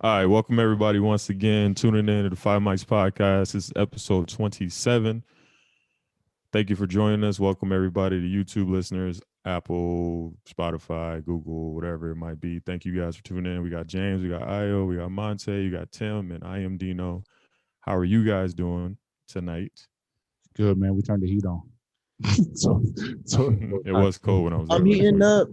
All right, welcome everybody once again tuning in to the Five Mics podcast. This is episode 27. Thank you for joining us. Welcome everybody to YouTube listeners, Apple, Spotify, Google, whatever it might be. Thank you guys for tuning in. We got James, we got Io, we got Monte, you got Tim, and I am Dino. How are you guys doing tonight? Good, man. We turned the heat on. so it was cold when I was there. I'm heating up.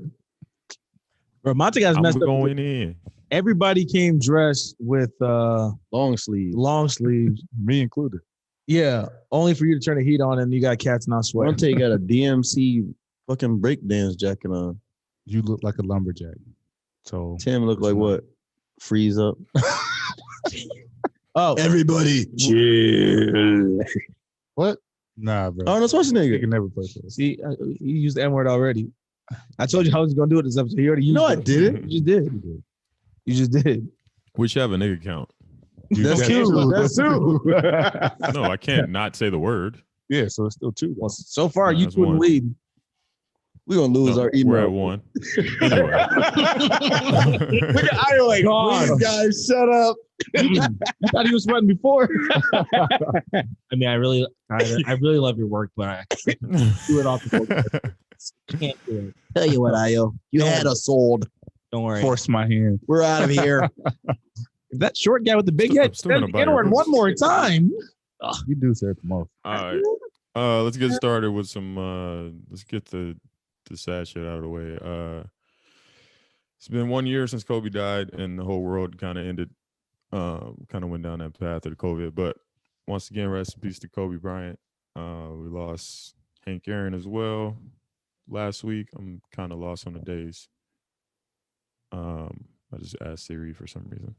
Bro, Monte guys messed up. Going in. Everybody came dressed with long sleeves. Me included. Yeah, only for you to turn the heat on and you got cats not sweating. Monte got a DMC fucking breakdance jacket on. You look like a lumberjack. So Tim looked like what? Freeze up. Oh, everybody chill. What? Nah, bro. Arnold Schwarzenegger. You can never play for us. See, you used the N-word already. I told you I was going to do it this episode. You already used it. No, I didn't. You just did. You just did. We should have a nigga count. That's two. That's two. No, I can't not say the word. Yeah, so it's still two. Well, so far, No, you that's couldn't one. lead. We're going to lose our email. We're at one. Anyway. Look at Io like, Please, guys, shut up. you thought he was sweating before. I mean, I really love your work, but I can't do it off the board. Can't do it. Tell you what, Io. You had us sold. Don't worry. Force my hand. We're out of here. That short guy with the big head said the N-word one more time. You do say it the most. All right. Let's get started with some let's get the sad shit out of the way. It's been 1 year since Kobe died and the whole world kind of ended, kind of went down that path of the COVID. But once again, rest in peace to Kobe Bryant. We lost Hank Aaron as well last week. I'm kind of lost on the days. I just asked Siri for some reason.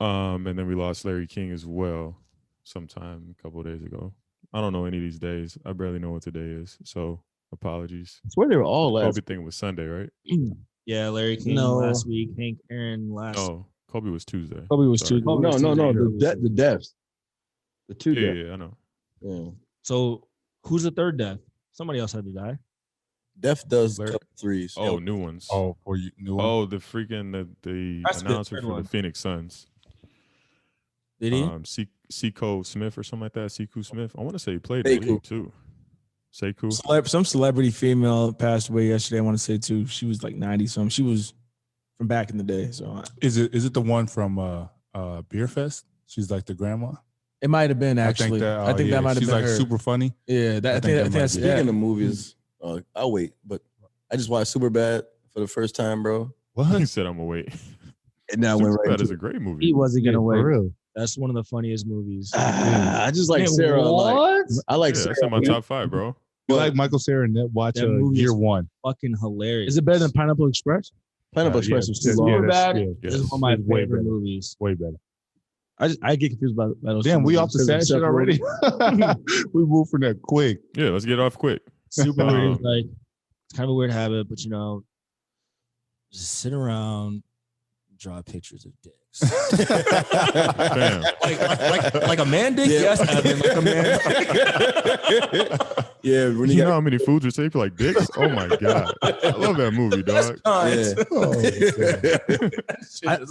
And then we lost Larry King as well sometime a couple of days ago. I don't know any of these days. I barely know what today is. So apologies. I swear they were all last. Kobe thing was Sunday, right? Yeah, Larry King last week. Hank Aaron last. Oh, Kobe was Tuesday. Kobe was Sorry. Tuesday. No. The deaths. The two deaths. Yeah, I know. Yeah. So who's the third death? Somebody else had to die. Def does Larry- couple threes. Oh, new ones. Oh, for you new one? Oh, the freaking the That's the announcer third for one. the Phoenix Suns. Did he? Seiko Smith or something like that. Sekou Smith. I want to say he played in the Sekou. league too. Sekou. Some celebrity female passed away yesterday. I want to say too. She was like 90-something. She was from back in the day. So Is it the one from Beer Fest? She's like the grandma. it might have been actually. I think that might have She's been like her. super funny. Yeah, that, I think that might that's be. Speaking of movies, I'll wait. But I just watched Superbad for the first time, bro. He said I'm gonna wait. And now I went right That into is a great movie. He wasn't gonna wait. For real. That's one of the funniest movies. I just like Man, Sarah. what? I like Yeah, Sarah. that's in my top 5, bro. You like Michael Cera and watch That movie Year is- One. Fucking hilarious. Is it better than Pineapple Express? Pineapple Express was too yeah, long. that's- Superbad yeah, Yes. is one of my It's way favorite better. movies. Way better. I get confused by those. Damn, two we movies off the because sad they're shit separated. already. We moved from that quick. Yeah, let's get off quick. Super Um, weird. Like it's kind of a weird habit, but just sit around, draw pictures of dicks. Bam. like a man dick, Yeah. yes, Evan, like a man. Yeah, when You you know got how many foods are shaped like dicks? Oh my god, I love that movie, dog.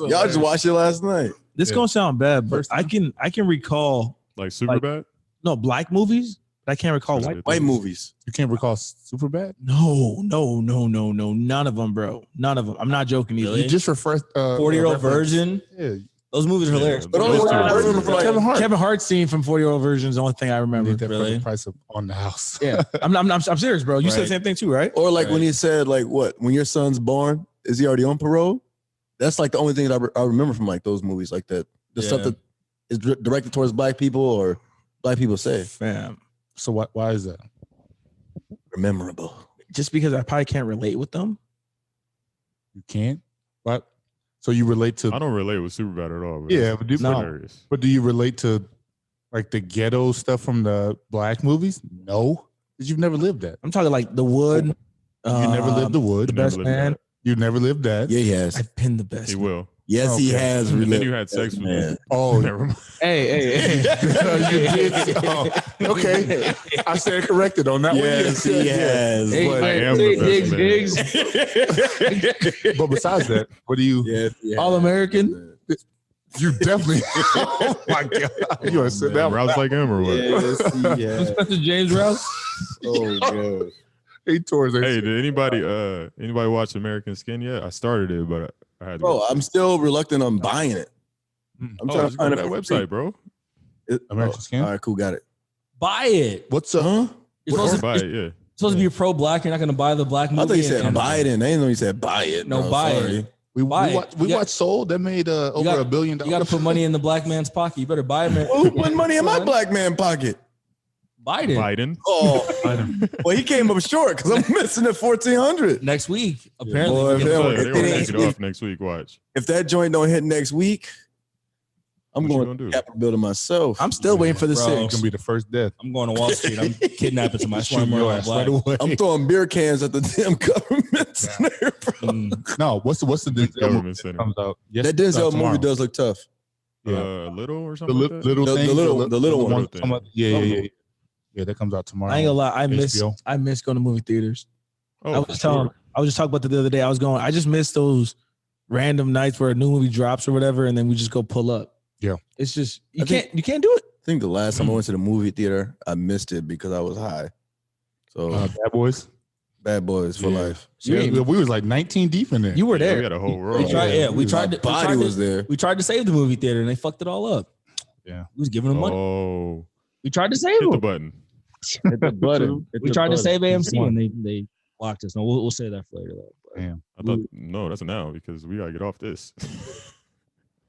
Y'all just watched it last night. This Yeah. gonna sound bad, but First I can recall Like Superbad. black movies. But I can't recall That's white. good. White movies. You can't recall Superbad? No, none of them, bro. None of them. I'm not joking either. Really? You just refer 40-year-old virgin. Yeah. Those movies are Yeah, hilarious. but only those one two I are remember really for like- Kevin Hart. Kevin Hart scene from 40-Year-Old Virgin is the only thing I You remember. need that for Really? the price of on the house. Yeah, I'm serious, bro. You said the Right. same thing too, right? Or like when Right. he said, like, what? When your son's born, is he already on parole? That's like the only thing that I remember from like those movies, like that. The stuff Yeah. that is directed towards black people or black people say. Fam. So why is that? Memorable. Just because I probably can't relate with them. You can't? What? So you relate to I don't relate with Superbad at all. But Yeah, it's but do- No. hilarious. but do you relate to like the ghetto stuff from the black movies? No. Because you've never lived that. I'm talking like The Wood. You never lived the wood. The Never Best lived Man. that. You never lived that. Yeah, he has. I've been the best. He man. will. Yes, he Okay. has. And then relived you had sex with man. him. Oh, Never mind. Hey. You did. Oh, okay. I stand corrected on that Yes, one. he has. Hey, I hey, am hey, the best Diggs. But besides that, what do you? Yes, he has. All American. You definitely. Oh my god! You gonna sit down? Routes like him or what? Yeah. Spencer James Rouse. Oh god. He tore his Hey, ACL. did anybody watch American Skin yet? I started it, but I had to Bro, go. I'm still reluctant on buying it. I'm trying to Just go find to it that for website, free. bro. American Skin? All right, cool, got it. Buy it. What's up? Huh? You're Or supposed, buy to, it, you're yeah. supposed to be pro-black. You're not going to buy the black movie. I thought you said and- buy it in. I didn't know you said buy it. No, bro. buy Sorry. it. We Buy it. watched. We You got- watched Soul. That made over got- $1 billion. You got to put money in the black man's pocket. You better buy it. Who put money in my black man pocket? Biden. Biden. Oh, well, he came up short because I'm missing at 1,400. Next week, apparently. Boy, we're if getting- that So, was- they're gonna it take it ain't- off next week. Watch. If that joint don't hit next week, I'm What you going gonna to do? Capitol Building myself. I'm still waiting for the Bro. It's six. gonna be the first death. I'm going to Wall Street. I'm kidnapping somebody. That's why I'm Shooting your wearing ass black. right away. I'm throwing beer cans at the damn government center, bro. No, what's the Denzel Government movie center. that comes out? Yes, That Denzel tomorrow. movie does look tough. Yeah. Little or The something like that? little The thing, little one. one. Yeah, that comes out tomorrow. I ain't gonna lie. I miss HBO. going to movie theaters. Oh, I for was telling. sure. I was just talking about the other day. I just miss those random nights where a new movie drops or whatever, and then we just go pull up. Yeah. It's just I think- you can't do it. I think the last time I went to the movie theater, I missed it because I was high. So Bad Boys. Bad Boys for Yeah. life. Yeah, we was like 19 deep in there. You were Yeah, we there. had a whole We world. tried, yeah, we My tried to. body was there. We tried to save the movie theater, and they fucked it all up. Yeah. We was giving them money. Oh, We tried to save hit the them. button. Hit the button. We tried to save AMC, and they locked us. No, we'll say that for later. Though. Damn. I thought no, that's a now because we gotta get off this.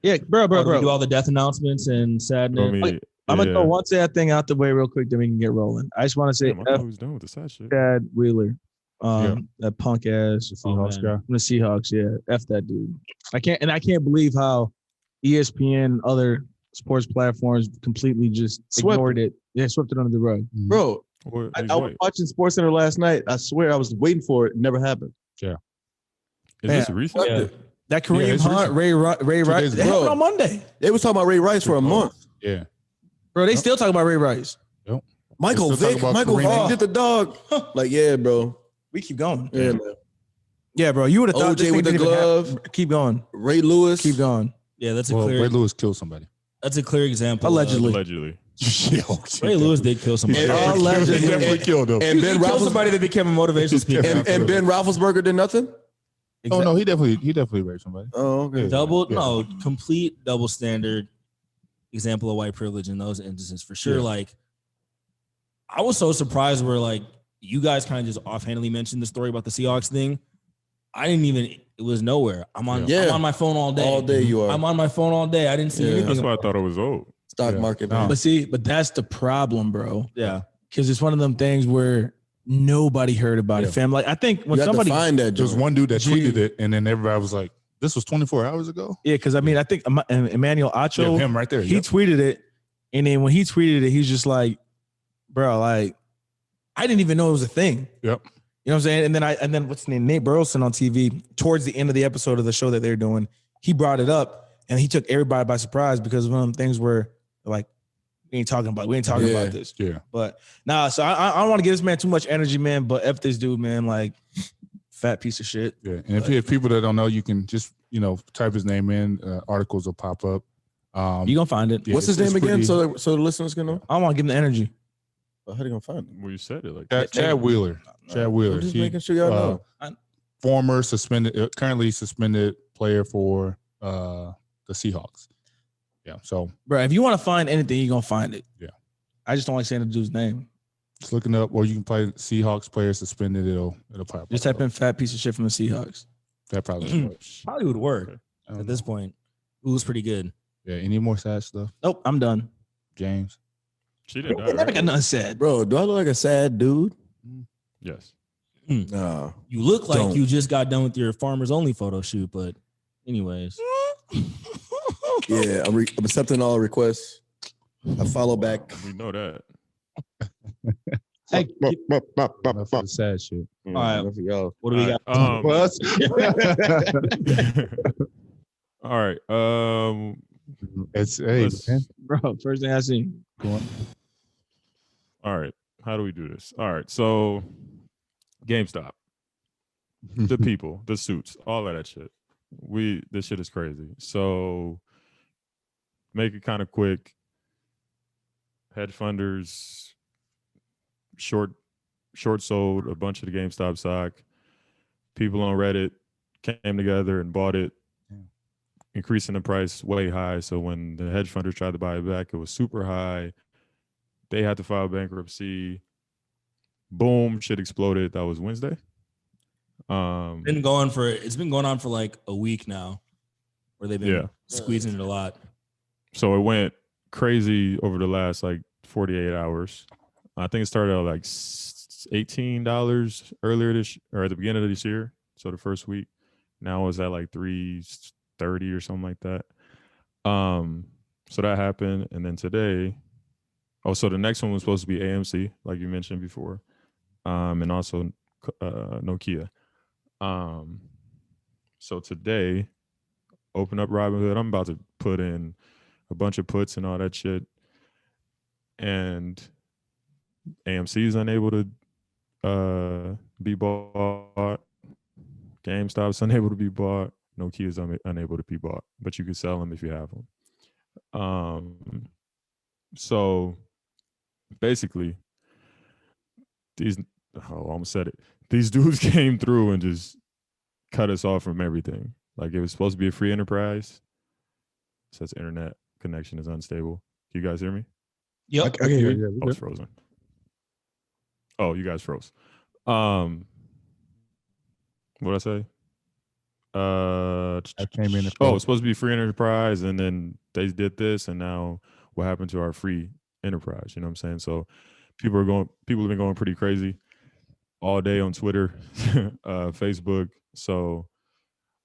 Yeah, bro. We do all the death announcements and sadness. I mean, I'm gonna yeah. throw one sad thing out the way real quick, then we can get rolling. I just want to say Damn, I thought we was done with the sad shit. Chad Wheeler, that punk ass Seahawks guy. from the Seahawks. Yeah, f that dude. I can't believe how ESPN, other sports platforms completely just Swept ignored it. Yeah, swept it under the rug. Bro, Or I he's was white. watching SportsCenter last night. I swear I was waiting for it. It never happened. Is this recent? Yeah. That Kareem it's Hunt, recent. Ray Rice, days they ago. happened on Monday. They was talking about Ray Rice for a month. Yeah. Bro, they still talking about Ray Rice. Michael We're still Vick, talking about Michael Kareem Vick did the dog. Like, yeah, bro. We keep going. Yeah, man. Yeah, bro. You would have thought this OJ thing with the didn't even glove. happen. Keep going. Ray Lewis. Keep going. Yeah, that's a Well, clear. Ray Lewis killed somebody. That's a clear example. Allegedly. Allegedly. Ray Lewis did kill somebody. Yeah. Allegedly. He definitely killed him. And He Ben killed Roethlisberger. somebody that became a motivational speaker. And Ben Roethlisberger did nothing. Oh no, he definitely raped somebody. Oh, okay. Complete double standard example of white privilege in those instances for sure. Yeah. Like, I was so surprised where like you guys kind of just offhandedly mentioned the story about the Seahawks thing. I didn't even. It was nowhere. I'm on my phone all day. All day you are. I'm on my phone all day. I didn't see Yeah. anything. That's why I thought it was old. Stock Yeah. market. No. Man. But that's the problem, bro. Yeah. Because it's one of them things where nobody heard about it, Yeah. fam. Like I think when You have somebody, to find that. There was joint. one dude that Gee. tweeted it, and then everybody was like, "This was 24 hours ago." yeah, because I mean, I think Emmanuel Yeah, Acho, him right there. he Yep. tweeted it, and then when he tweeted it, he's just like, bro, like I didn't even know it was a thing. Yep. You know what I'm saying? And then what's his name? Nate Burleson on TV towards the end of the episode of the show that they're doing, he brought it up and he took everybody by surprise because one of them things where like we ain't talking about this. Yeah. But nah, so I don't want to give this man too much energy, man. But F this dude, man, like fat piece of shit. Yeah. And if people that don't know, you can just type his name in. Articles will pop up. You gonna find it. Yeah, What's his it's name again? pretty- So the listeners can know. I don't want to give him the energy. Well, how they gonna find it? Well, you said it like Chad Wheeler. Chad Wheeler. I'm just He, making sure y'all know. former suspended, currently suspended player for the Seahawks. Yeah. So Bro, if you want to find anything, you're gonna find it. Yeah. I just don't like saying the dude's name. just looking up, or you can play Seahawks player suspended. It'll pop. Just type in fat piece of shit from the Seahawks. That probably works. Probably would work I don't at this know. point. It was pretty good. Yeah. Any more sad stuff, Nope, I'm done. James? she didn't die. I never Right? got nothing said. Bro, do I look like a sad dude? Yes. No. You look like Don't. you just got done with your farmers only photo shoot, but anyways. Yeah, I'm accepting all requests. I follow back. We know that. Hey, Enough of the sad shit. All right. y'all. What do we got? All right. It's hey, Let's- man. bro, first thing I seen. Go on. All right. How do we do this? All right. So, GameStop, the people, the suits, all of that shit. This shit is crazy. So, make it kind of quick. Hedge funders short sold a bunch of the GameStop stock. People on Reddit came together and bought it, increasing the price way high. So when the hedge funders tried to buy it back, it was super high. They had to file bankruptcy. Boom, shit exploded. That was Wednesday. It's been going on for like a week now, where they've been squeezing it a lot. So it went crazy over the last like 48 hours. I think it started at like $18 earlier or at the beginning of this year. So the first week. Now it's at like $3.30 or something like that. So that happened, and then today. Oh, so the next one was supposed to be AMC, like you mentioned before, and also Nokia. So today, open up Robinhood. I'm about to put in a bunch of puts and all that shit, and AMC is unable to be bought. GameStop's unable to be bought. Nokia is unable to be bought, but you can sell them if you have them. So basically, I almost said it. These dudes came through and just cut us off from everything. Like, it was supposed to be a free enterprise. It says internet connection is unstable. Can you guys hear me? Yep. I can hear you. Oh, it's frozen. Oh, you guys froze. What did I say? I came in. It's supposed to be free enterprise, and then they did this, and now what happened to our free enterprise? You know what I'm saying? So people have been going pretty crazy all day on Twitter, Facebook. So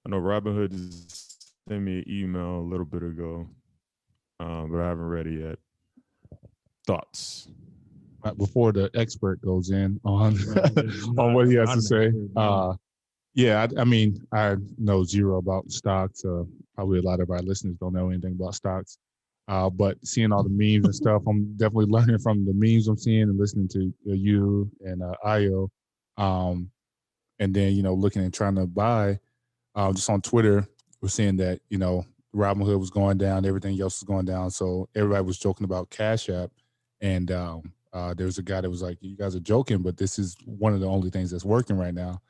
I know Robinhood just sent me an email a little bit ago, but I haven't read it yet. Thoughts? Before the expert goes in on what he has to say. I mean, I know zero about stocks. Probably a lot of our listeners don't know anything about stocks. But seeing all the memes and stuff, I'm definitely learning from the memes I'm seeing and listening to you and Io. And then, looking and trying to buy. Just on Twitter, we're seeing that, Robinhood was going down, everything else was going down. So everybody was joking about Cash App. And there was a guy that was like, you guys are joking, but this is one of the only things that's working right now.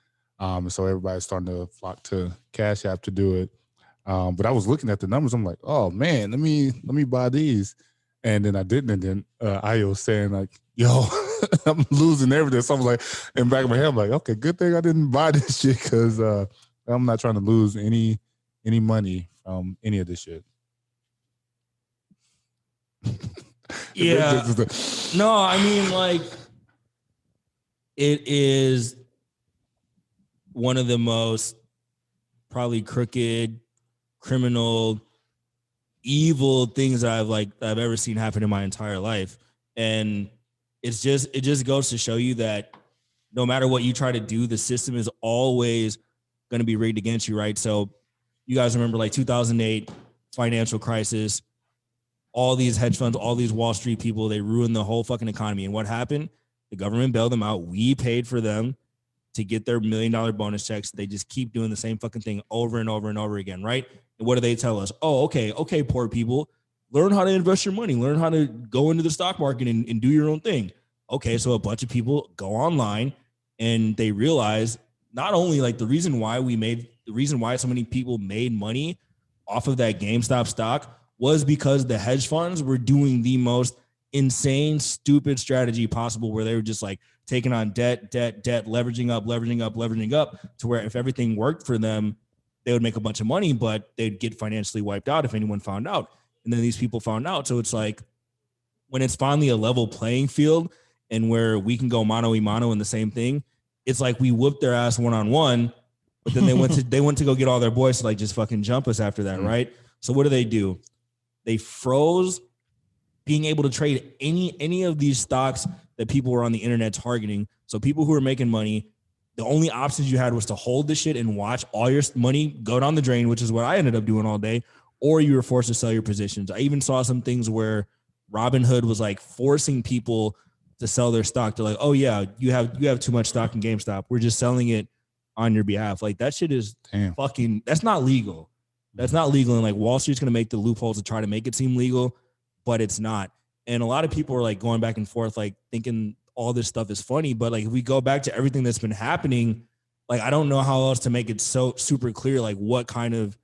So everybody's starting to flock to Cash App to do it. But I was looking at the numbers. I'm like, oh man, let me buy these. And then I didn't. And then Io was saying like, yo, I'm losing everything. So I was like, in the back of my head, I'm like, okay, good thing I didn't buy this shit, because I'm not trying to lose any money from any of this shit. Yeah. No, I mean, like, it is one of the most probably crooked, criminal, evil things I've ever seen happen in my entire life. And it just goes to show you that no matter what you try to do, the system is always going to be rigged against you, right? So you guys remember like 2008 financial crisis, all these hedge funds, all these Wall Street people, they ruined the whole fucking economy. And what happened? The government bailed them out. We paid for them to get their $1 million bonus checks. They just keep doing the same fucking thing over and over and over again, right? And what do they tell us? Oh, okay, poor people, learn how to invest your money, learn how to go into the stock market and do your own thing. Okay, so a bunch of people go online and they realize not only like the reason why so many people made money off of that GameStop stock was because the hedge funds were doing the most insane, stupid strategy possible, where they were just like taking on debt, leveraging up to where if everything worked for them, they would make a bunch of money, but they'd get financially wiped out if anyone found out. And then these people found out. So it's like, when it's finally a level playing field and where we can go mano a mano in the same thing, it's like we whooped their ass one-on-one, but then they went to go get all their boys to like just fucking jump us after that, right? So what do? They froze being able to trade any of these stocks that people were on the internet targeting. So people who were making money, the only options you had was to hold the shit and watch all your money go down the drain, which is what I ended up doing all day, or you were forced to sell your positions. I even saw some things where Robinhood was like forcing people to sell their stock. They're like, oh yeah, you have too much stock in GameStop. We're just selling it on your behalf. Like, that shit is fucking, that's not legal. That's not legal. And like Wall Street's going to make the loopholes to try to make it seem legal, but it's not. And a lot of people are like going back and forth, like thinking all this stuff is funny. But like if we go back to everything that's been happening, like I don't know how else to make it so super clear, like what kind of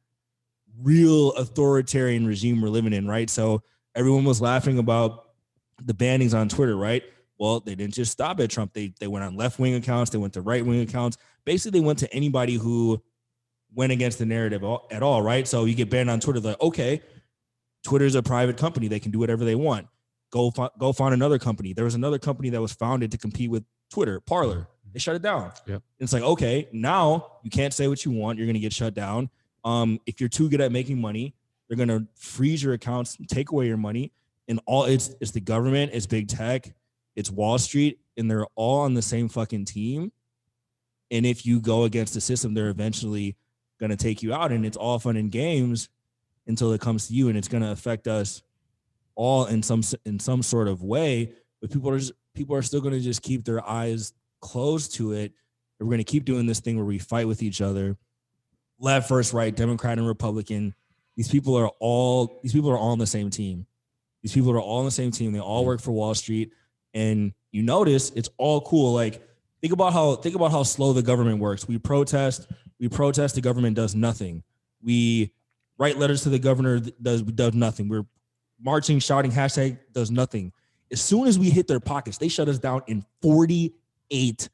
real authoritarian regime we're living in, right? So everyone was laughing about the bannings on Twitter, right? Well, they didn't just stop at Trump. They went on left-wing accounts. They went to right-wing accounts. Basically, they went to anybody who went against the narrative at all, right? So you get banned on Twitter. Like, okay, Twitter's a private company. They can do whatever they want. Go find another company. There was another company that was founded to compete with Twitter, Parler. They shut it down. Yep. It's like, okay, now you can't say what you want. You're going to get shut down. If you're too good at making money, they're going to freeze your accounts, take away your money. And all it's the government, it's big tech, it's Wall Street, and they're all on the same fucking team. And if you go against the system, they're eventually going to take you out. And it's all fun and games until it comes to you, and it's going to affect us all in some sort of way. But people are still going to just keep their eyes closed to it. We're going to keep doing this thing where we fight with each other, left versus right, Democrat and Republican. These people are all on the same team. These people are all on the same team. They all work for Wall Street, and you notice it's all cool. Like think about how slow the government works. We protest. The government does nothing. We write letters to the governor, does nothing. We're marching, shouting, hashtag, does nothing. As soon as we hit their pockets, they shut us down in 48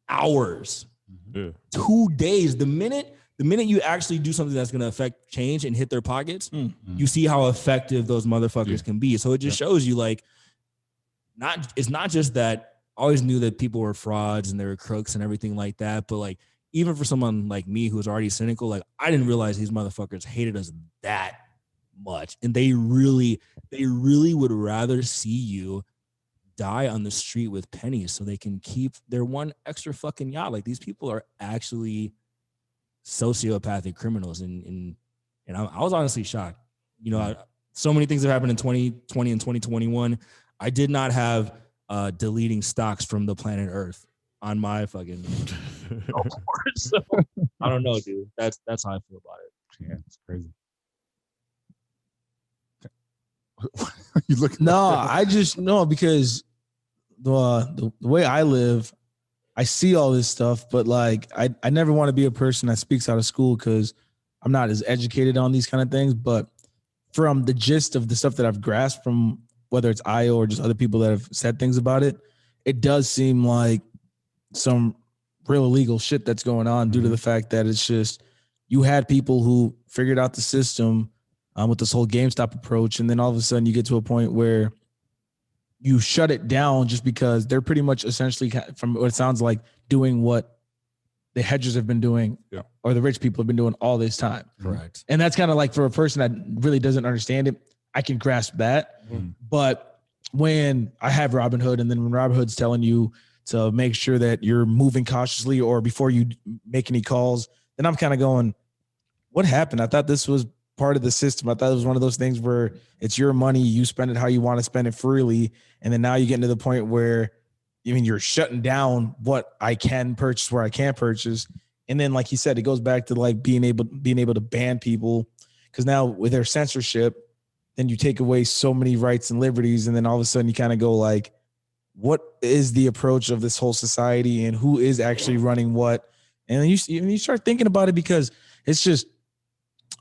hours. Yeah. 2 days. The minute you actually do something that's going to affect change and hit their pockets, you see how effective those motherfuckers can be. So it just shows you, like, it's not just that. I always knew that people were frauds and they were crooks and everything like that. But like, even for someone like me who's already cynical, like I didn't realize these motherfuckers hated us that much. And they really would rather see you die on the street with pennies so they can keep their one extra fucking yacht. Like, these people are actually sociopathic criminals. And I was honestly shocked. You know, so many things have happened in 2020 and 2021. I did not have deleting stocks from the planet Earth on my fucking so I don't know, dude. That's how I feel about it. Yeah, it's crazy. You look. No, I just know because the way I live, I see all this stuff, but like I never want to be a person that speaks out of school because I'm not as educated on these kind of things. But from the gist of the stuff that I've grasped from whether it's IO or just other people that have said things about it, it does seem like some real illegal shit that's going on due to the fact that it's just you had people who figured out the system with this whole GameStop approach, and then all of a sudden you get to a point where you shut it down just because they're pretty much essentially, from what it sounds like, doing what the hedgers have been doing or the rich people have been doing all this time. Correct. And that's kind of like, for a person that really doesn't understand it, I can grasp that. But when I have Robinhood, and then when Robinhood's telling you to make sure that you're moving cautiously or before you make any calls, then I'm kind of going, what happened? I thought this was part of the system. I thought it was one of those things where it's your money, you spend it how you want to spend it freely. And then now you get to the point where, I mean, you're shutting down what I can purchase, where I can't purchase. And then, like he said, it goes back to like being able to ban people, because now with their censorship, then you take away so many rights and liberties. And then all of a sudden you kind of go like, what is the approach of this whole society and who is actually running what? And then you start thinking about it, because it's just,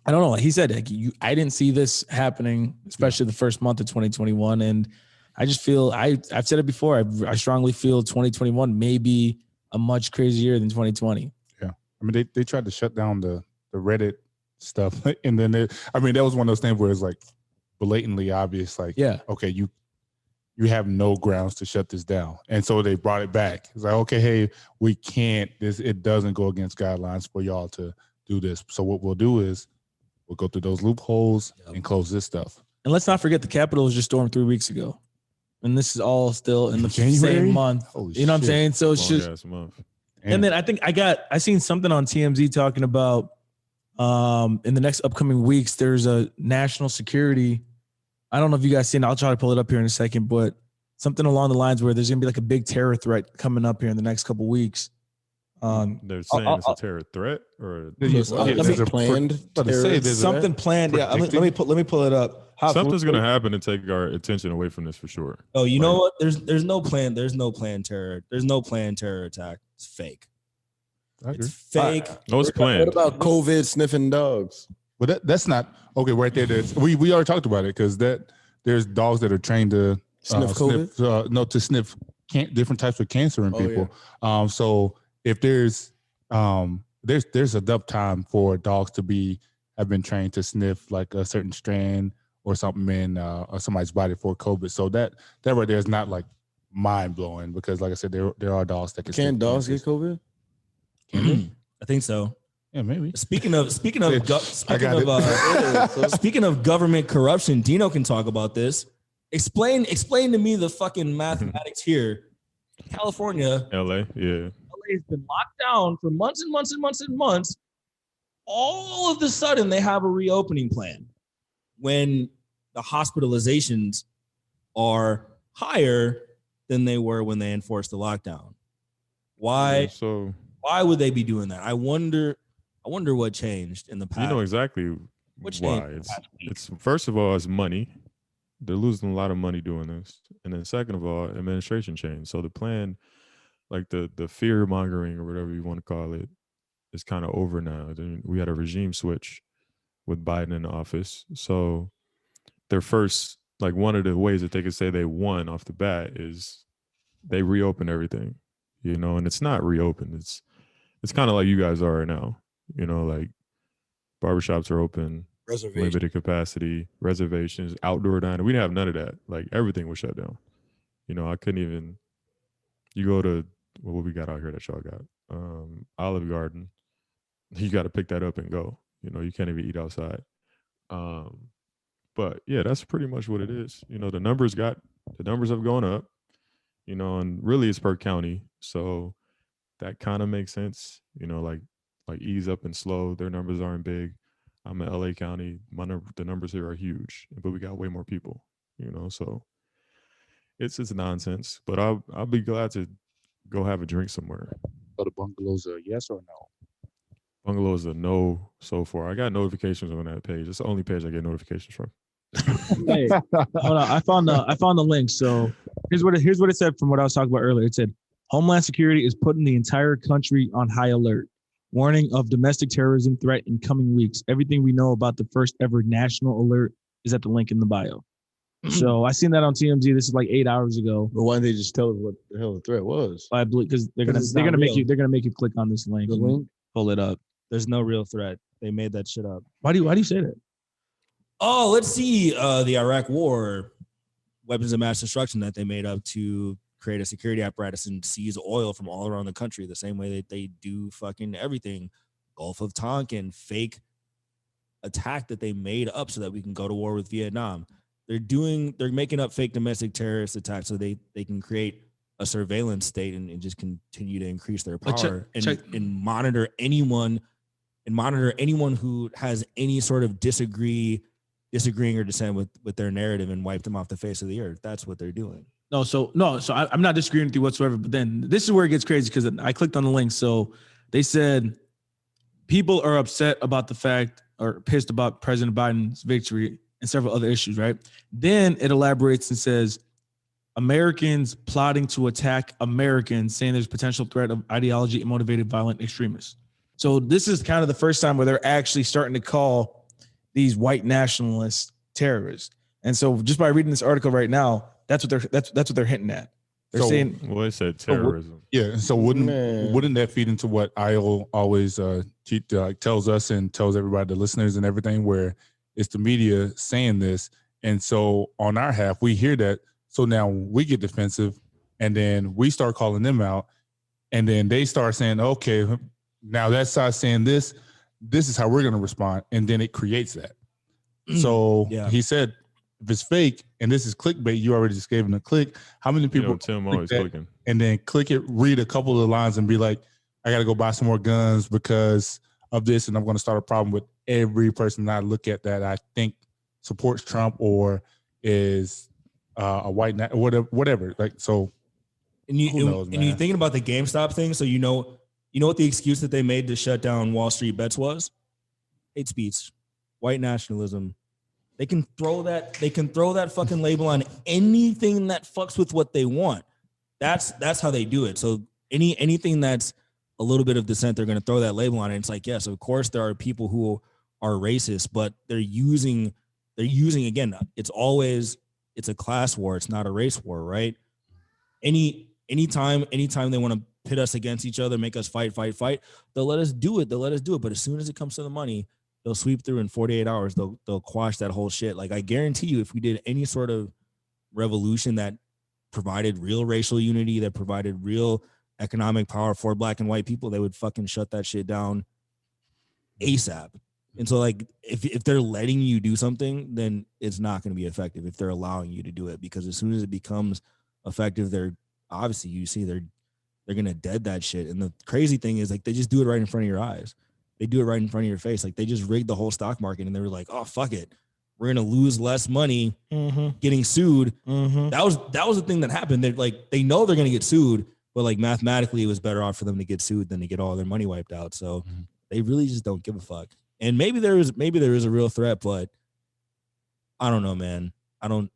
I don't know. Like he said, like I didn't see this happening, especially the first month of 2021. And I just feel, I've said it before, I strongly feel 2021 may be a much crazier than 2020. Yeah. I mean, they tried to shut down the Reddit stuff. And then that was one of those things where it's like blatantly obvious, like, okay, you have no grounds to shut this down. And so they brought it back. It's like, okay, hey, we can't, it doesn't go against guidelines for y'all to do this. So what we'll do is we'll go through those loopholes and close this stuff. And let's not forget the Capitol was just stormed 3 weeks ago. And this is all still in the same month. Holy you know shit. what I'm saying? So it's just, and then I think I seen something on TMZ talking about in the next upcoming weeks, there's a national security. I don't know if you guys seen it. I'll try to pull it up here in a second, but something along the lines where there's going to be like a big terror threat coming up here in the next couple of weeks. They're saying it's a terror threat, or There's a planned something planned. Yeah, let me pull it up. Something's gonna happen to take our attention away from this for sure. Oh, you know what? There's no plan. There's no planned terror. There's no planned terror attack. It's fake. It's fake. No, it's planned. What about COVID sniffing dogs? Well, that's not okay. Right there, we already talked about it because there's dogs that are trained to Sniff COVID? to sniff different types of cancer in people. Yeah. So if there's enough time for dogs to have been trained to sniff like a certain strand or something in somebody's body for COVID. So that right there is not like mind blowing because, like I said, there are dogs that can dogs get COVID? Can they? I think so. Yeah, maybe. Speaking of government corruption, Dino can talk about this. Explain to me the fucking mathematics here. California, LA, yeah. LA has been locked down for months and months and months and months. All of a sudden, they have a reopening plan when the hospitalizations are higher than they were when they enforced the lockdown. Why? So why would they be doing that? I wonder what changed in the past. You know exactly why. It's first of all, it's money. They're losing a lot of money doing this. And then second of all, administration change. So the plan, like the fear mongering or whatever you want to call it, is kind of over now. We had a regime switch with Biden in office. So their first, like one of the ways that they could say they won off the bat is they reopened everything, and it's not reopened. It's kind of like you guys are right now, like barbershops are open, limited capacity, reservations, outdoor dining. We didn't have none of that. Like everything was shut down. I couldn't even, you go to, what we got out here that y'all got? Olive Garden. You got to pick that up and go. You can't even eat outside. But yeah, that's pretty much what it is. The numbers have gone up, and really it's per county. So that kind of makes sense, like ease up and slow. Their numbers aren't big. I'm in LA County. The numbers here are huge, but we got way more people, so it's nonsense. But I'll be glad to go have a drink somewhere. So the bungalow's a yes or no? Bungalow is a no so far. I got notifications on that page. It's the only page I get notifications from. Hey, hold on. I found the link. So here's what it said from what I was talking about earlier. It said Homeland Security is putting the entire country on high alert. Warning of domestic terrorism threat in coming weeks. Everything we know about the first ever national alert is at the link in the bio. So I seen that on TMZ. This is like 8 hours ago. But why didn't they just tell us what the hell the threat was? I believe because they're gonna make you click on this link. The link? Pull it up. There's no real threat. They made that shit up. Why do you say that? Oh, let's see the Iraq War, weapons of mass destruction that they made up to create a security apparatus and seize oil from all around the country, the same way that they do fucking everything. Gulf of Tonkin, fake attack that they made up so that we can go to war with Vietnam. They're making up fake domestic terrorist attacks so they can create a surveillance state and just continue to increase their power and monitor anyone who has any sort of disagreeing or dissent with their narrative and wipe them off the face of the earth. That's what they're doing. So I'm not disagreeing with you whatsoever. But then this is where it gets crazy because I clicked on the link. So they said people are upset about the fact or pissed about President Biden's victory and several other issues, right? Then it elaborates and says Americans plotting to attack Americans, saying there's potential threat of ideology and motivated violent extremists. So this is kind of the first time where they're actually starting to call these white nationalists terrorists. And so just by reading this article right now, that's what they're hinting at. They're saying, well, it said terrorism. Yeah. So wouldn't that feed into what IO always tells us and tells everybody, the listeners and everything, where it's the media saying this, and so on our half we hear that, so now we get defensive, and then we start calling them out, and then they start saying, okay, now that side saying this is how we're going to respond, and then it creates that. So he said, if it's fake and this is clickbait, you already just gave him a click. How many people Tim always clicking and then click it, read a couple of the lines and be like, I got to go buy some more guns because of this, and I'm going to start a problem with every person that I look at that I think supports Trump or is a white whatever. Like, so and you're thinking about the GameStop thing, so You know what the excuse that they made to shut down Wall Street Bets was? Hate speech, white nationalism. They can throw that fucking label on anything that fucks with what they want. That's how they do it. So anything that's a little bit of dissent, they're going to throw that label on it. It's like, yes, of course there are people who are racist, but they're using again, it's a class war. It's not a race war, right? Anytime they want to pit us against each other, make us fight, they'll let us do it. But as soon as it comes to the money, they'll sweep through in 48 hours. They'll quash that whole shit. Like, I guarantee you, if we did any sort of revolution that provided real racial unity, that provided real economic power for black and white people, they would fucking shut that shit down ASAP. And so, like, if they're letting you do something, then it's not going to be effective if they're allowing you to do it, because as soon as it becomes effective, they're obviously, you see, they're going to dead that shit. And the crazy thing is, like, they just do it right in front of your eyes. They do it right in front of your face. Like, they just rigged the whole stock market, and they were like, oh, fuck it, we're going to lose less money getting sued. That was the thing that happened. They're like, they know they're going to get sued, but like mathematically it was better off for them to get sued than to get all their money wiped out. So they really just don't give a fuck. And maybe there is a real threat, but I don't know, man. I don't,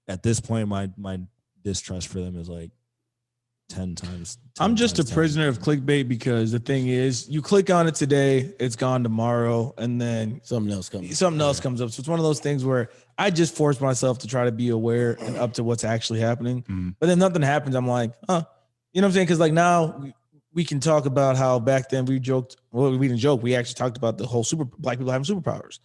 at this point, my distrust for them is like 10 times. 10 I'm just a times 10. prisoner of clickbait, because the thing is, you click on it today, it's gone tomorrow, and then Something else comes up. So it's one of those things where I just force myself to try to be aware and up to what's actually happening. But then nothing happens. I'm like, you know what I'm saying? Because like now we can talk about how back then we joked. Well, we didn't joke. We actually talked about the whole black people having superpowers.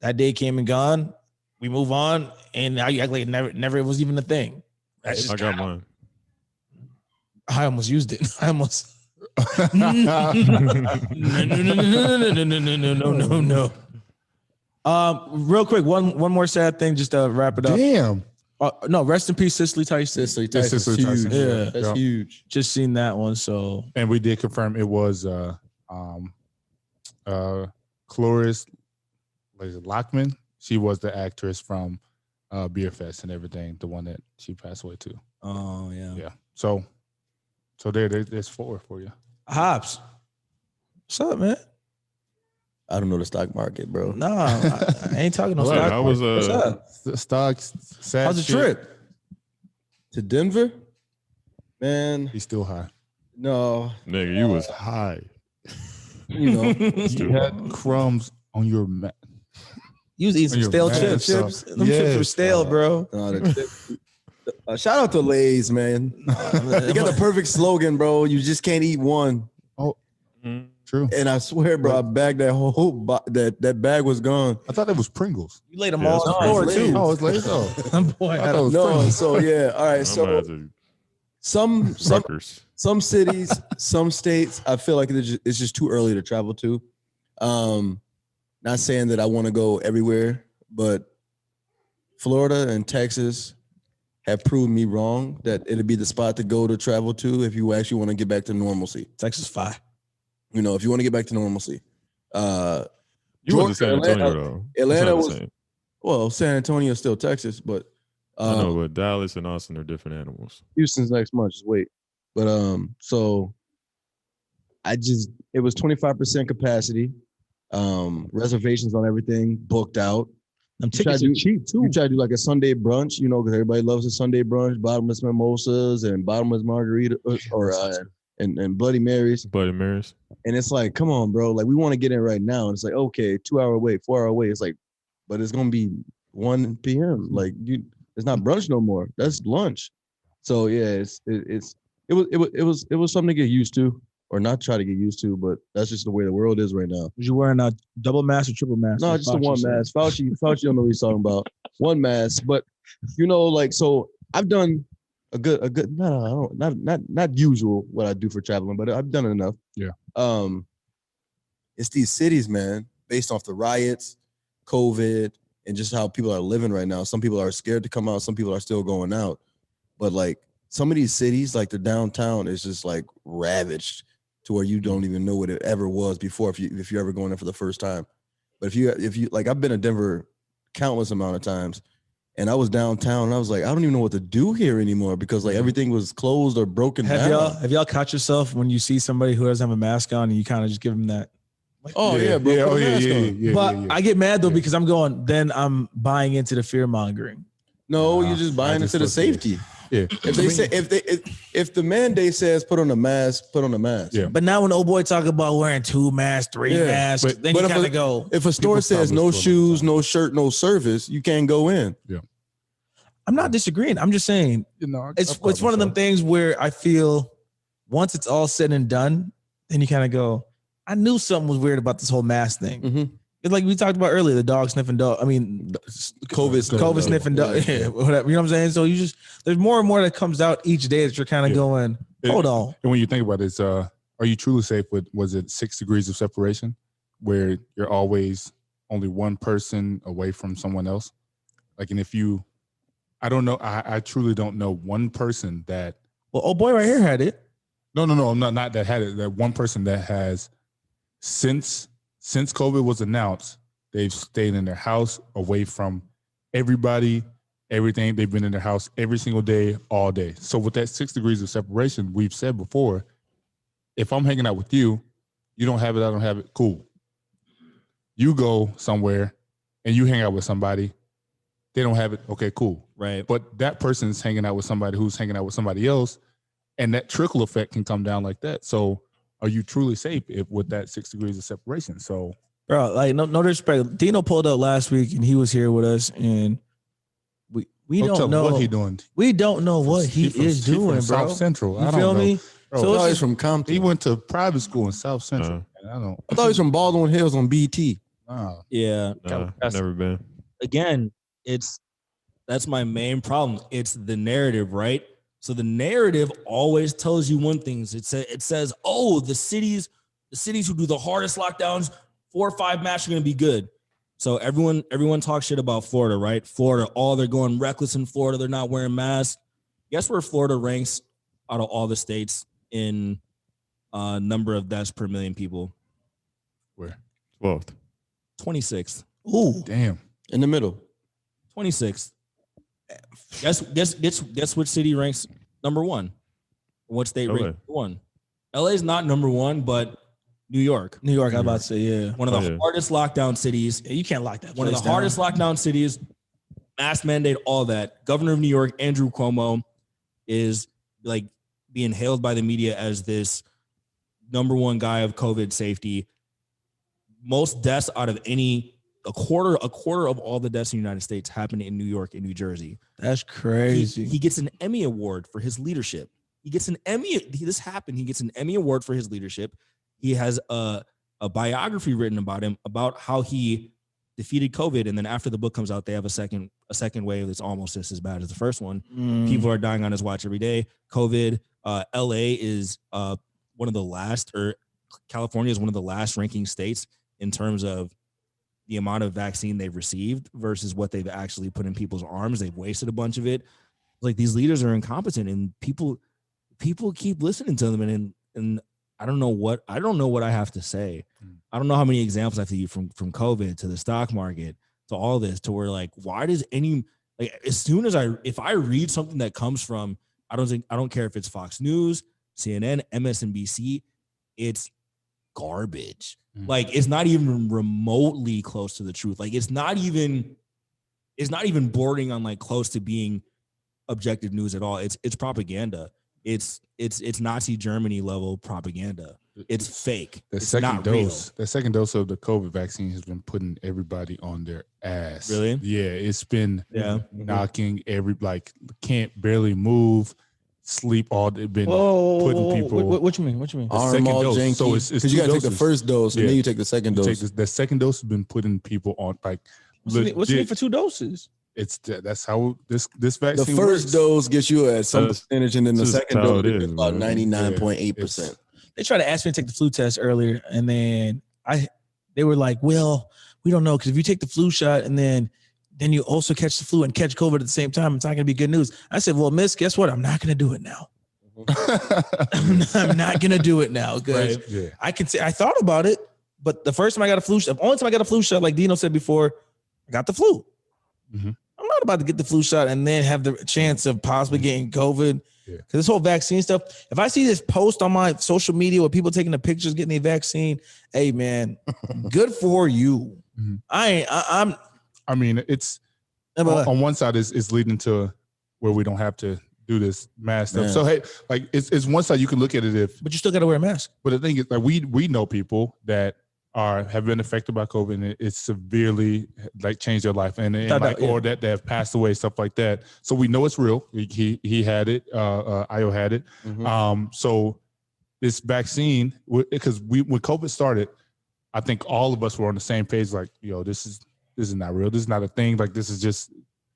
That day came and gone. We move on, and now you act like it never was even a thing. I got mine. I almost used it. No. Real quick, one more sad thing, just to wrap it up. Damn. No, rest in pease, Cicely Tyson. Cicely Tyson. Huge. Yeah, That's huge. Just seen that one. So, and we did confirm it was Cloris Leachman. She was the actress from Beer Fest and everything, the one that she passed away to. Oh yeah. Yeah. So there's 4 for you. Hobbs, what's up, man? I don't know the stock market, bro. No, I ain't talking no stock. I was What's up? The stocks. How's the trip to Denver? Man, He's still high. no. Nigga, you was high. You know, You had crumbs on your mat. You was eating some Your stale man, chips. so- Them chips were stale, bro. shout out to Lay's, man. They got the perfect slogan, bro. You just can't eat one. Oh, true. And I swear, bro, I bagged that whole that bag was gone. I thought it was Pringles. You laid them Yeah, all on the floor it's too. Oh, it's Lay's. Oh, Boy, I thought it was No, Pringles. so yeah, all right. I'm So gonna have to some Rutgers. some cities, some states, I feel like it's just too early to travel to. Not saying that I want to go everywhere, but Florida and Texas have proved me wrong that it'd be the spot to go to travel to if you actually want to get back to normalcy. Texas 5. You know, if you want to get back to normalcy. You went to San Antonio though. Atlanta It's was not the same. well, San Antonio is still Texas, but I know, but Dallas and Austin are different animals. Houston's next month. Just wait. But so it was 25% capacity. Reservations on everything booked out. Them tickets are cheap too. You try to do like a Sunday brunch, you know, because everybody loves a Sunday brunch, bottomless mimosas and bottomless margarita and Bloody Marys. Bloody Marys. And it's like, come on, bro. Like, we want to get in right now. And it's like, okay, 2-hour wait, 4-hour wait. It's like, but it's gonna be 1 p.m. Like, it's not brunch no more. That's lunch. So yeah, it was something to get used to, or not try to get used to, but that's just the way the world is right now. Was you wearing a double mask or triple mask? No, just the one mask. Fauci don't know what he's talking about. One mask, but you know, like, so I've done a good. Not usual what I do for traveling, but I've done enough. Yeah. It's these cities, man, based off the riots, COVID, and just how people are living right now. Some people are scared to come out. Some people are still going out, but like some of these cities, like the downtown, is just like ravaged to where you don't even know what it ever was before if you're ever going there for the first time. But if you like, I've been to Denver countless amount of times, And I was downtown, and I was like, I don't even know what to do here anymore because like everything was closed or broken down. Have y'all caught yourself when you see somebody who doesn't have a mask on and you kind of just give them that? Oh yeah, bro. Yeah, put a mask on. But I get mad though because I'm going. Then I'm buying into the fear mongering. No, you're just buying into the safety. Yeah. If they say if the mandate says put on a mask, put on a mask. Yeah. But now when old boy talk about wearing 2 masks, 3 masks, then you kind of go. If a store says no shoes, no shirt, no service, you can't go in. Yeah. I'm not disagreeing. I'm just saying it's one of them things where I feel once it's all said and done, then you kind of go, I knew something was weird about this whole mask thing. Mm-hmm. It's like we talked about earlier, the dog sniffing dog. I mean, COVID sniffing dog. Yeah, whatever. You know what I'm saying? So there's more and more that comes out each day that you're kind of going, hold on. And when you think about it, are you truly safe with, was it 6 degrees of separation where you're always only one person away from someone else? Like, and if you, I don't know, I truly don't know one person that. Well, old boy right here had it. No, I'm not that had it. That one person that has since COVID was announced, they've stayed in their house away from everybody, everything. They've been in their house every single day, all day. So with that 6 degrees of separation, we've said before, if I'm hanging out with you, you don't have it, I don't have it, cool. You go somewhere and you hang out with somebody, they don't have it, okay, cool. Right. But that person's hanging out with somebody who's hanging out with somebody else, and that trickle effect can come down like that. So are you truly safe with that 6 degrees of separation? So, bro, like no disrespect. Dino pulled up last week and he was here with us, and we don't know what he doing. We don't know what he is doing, bro. South Central. You feel me? Bro, so he's from Compton. He went to private school in South Central. I thought he was from Baldwin Hills on BT. Yeah, never been. Again, that's my main problem. It's the narrative, right? So the narrative always tells you one thing. It says, oh, the cities who do the hardest lockdowns, 4 or 5 masks are going to be good. So everyone talks shit about Florida, right? Florida, they're going reckless in Florida. They're not wearing masks. Guess where Florida ranks out of all the states in number of deaths per million people? Where? 12th. 26th. Ooh, damn. In the middle. 26th. Guess which city ranks number 1? What state ranks number 1? LA is not number 1, but New York. I was about to say, yeah. One of the hardest lockdown cities. Yeah, you can't lock that. One of the hardest lockdown cities. Mask mandate, all that. Governor of New York, Andrew Cuomo, is like being hailed by the media as this number 1 guy of COVID safety. Most deaths out of a quarter of all the deaths in the United States happen in New York and New Jersey. That's crazy. He gets an Emmy Award for his leadership. He gets an Emmy. This happened. He gets an Emmy Award for his leadership. He has a biography written about him, about how he defeated COVID. And then after the book comes out, they have a second wave that's almost just as bad as the first one. People are dying on his watch every day. COVID. LA is one of the last, or California is one of the last ranking states in terms of the amount of vaccine they've received versus what they've actually put in people's arms. They've wasted a bunch of it. Like, these leaders are incompetent, and people keep listening to them. And I don't know what I have to say. I don't know how many examples I have to use from COVID to the stock market to all this, to where, like, why does as soon as if I read something that comes from, I don't care if it's Fox News, CNN, MSNBC, it's garbage. Like, it's not even remotely close to the truth. Like, it's not even bordering on like close to being objective news at all. It's propaganda. It's Nazi Germany level propaganda. It's fake. The second dose of the COVID vaccine has been putting everybody on their ass. Really? Yeah, it's been knocking can't barely move. Sleep all day, been putting people. What you mean? Second dose. So it's because you gotta take the first dose and then you take the second dose. The second dose has been putting people on like. What's the need for 2 doses? That's how this vaccine. The first dose gets you at some percentage, and then the second dose is about 99.8%. They tried to ask me to take the flu test earlier, and then they were like, "Well, we don't know, because if you take the flu shot and then you also catch the flu and catch COVID at the same time, it's not going to be good news." I said, "Well, miss, guess what? I'm not going to do it now. I'm not going to do it now, because I can say I thought about it, but the first time I got a flu shot, the only time I got a flu shot, like Dino said before, I got the flu. I'm not about to get the flu shot and then have the chance of possibly getting COVID. Yeah. Because this whole vaccine stuff, if I see this post on my social media with people taking the pictures getting the vaccine, hey man, good for you. Mhm. I mean, it's on one side is leading to where we don't have to do this mask stuff. So hey, like it's one side you can look at it but you still got to wear a mask. But the thing is, like we know people that have been affected by COVID and it's severely like changed their life and or that they have passed away, stuff like that. So we know it's real. He had it. Io had it. Mm-hmm. So this vaccine, because when COVID started, I think all of us were on the same page. Like, yo, this is not real. This is not a thing. Like, this is just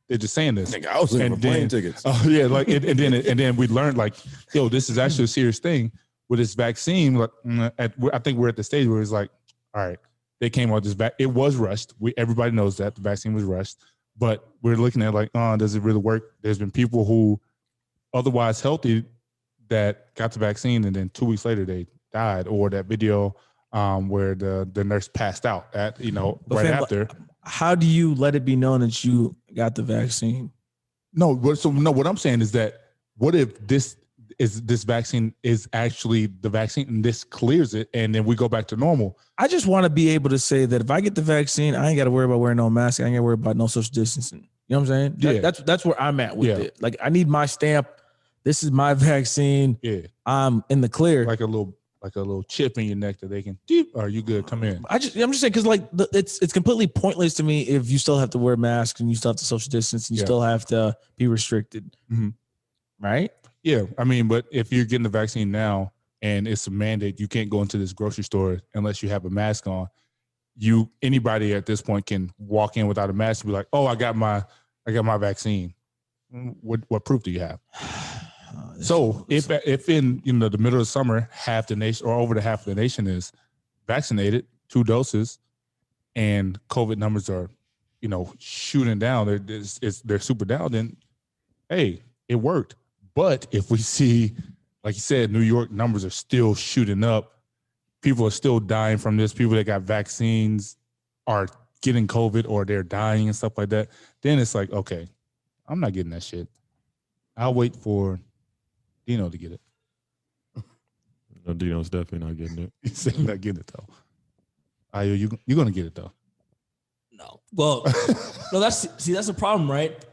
they're just saying this. I was looking for plane tickets. Oh yeah, like and then we learned like, yo, this is actually a serious thing with this vaccine. Like, I think we're at the stage where it's like, all right, they came out this it was rushed. Everybody knows that the vaccine was rushed, but we're looking at like, does it really work? There's been people who otherwise healthy that got the vaccine and then 2 weeks later they died, or that video where the nurse passed out at right after. How do you let it be known that you got the vaccine? No, what I'm saying is that what if this vaccine is actually the vaccine and this clears it and then we go back to normal? I just want to be able to say that if I get the vaccine, I ain't got to worry about wearing no mask. I ain't got to worry about no social distancing. You know what I'm saying? Yeah. That's where I'm at with it. Like, I need my stamp. This is my vaccine. Yeah. I'm in the clear. Like a little chip in your neck that they can, are you good? Come in. I'm just saying, because like it's completely pointless to me if you still have to wear masks and you still have to social distance and you still have to be restricted. Mm-hmm. Right? Yeah. I mean, but if you're getting the vaccine now and it's a mandate, you can't go into this grocery store unless you have a mask on. Anybody at this point can walk in without a mask and be like, oh, I got my vaccine. What proof do you have? So if in the middle of summer, half the nation or over the half of the nation is vaccinated, 2 doses, and COVID numbers are, shooting down, they're super down, then hey, it worked. But if we see, like you said, New York numbers are still shooting up, people are still dying from this, people that got vaccines are getting COVID or they're dying and stuff like that, then it's like, okay, I'm not getting that shit. I'll wait for Dino to get it. No, Dino's definitely not getting it. He's not getting it though. Ayo, you're gonna get it though. No. Well, no, that's the problem, right?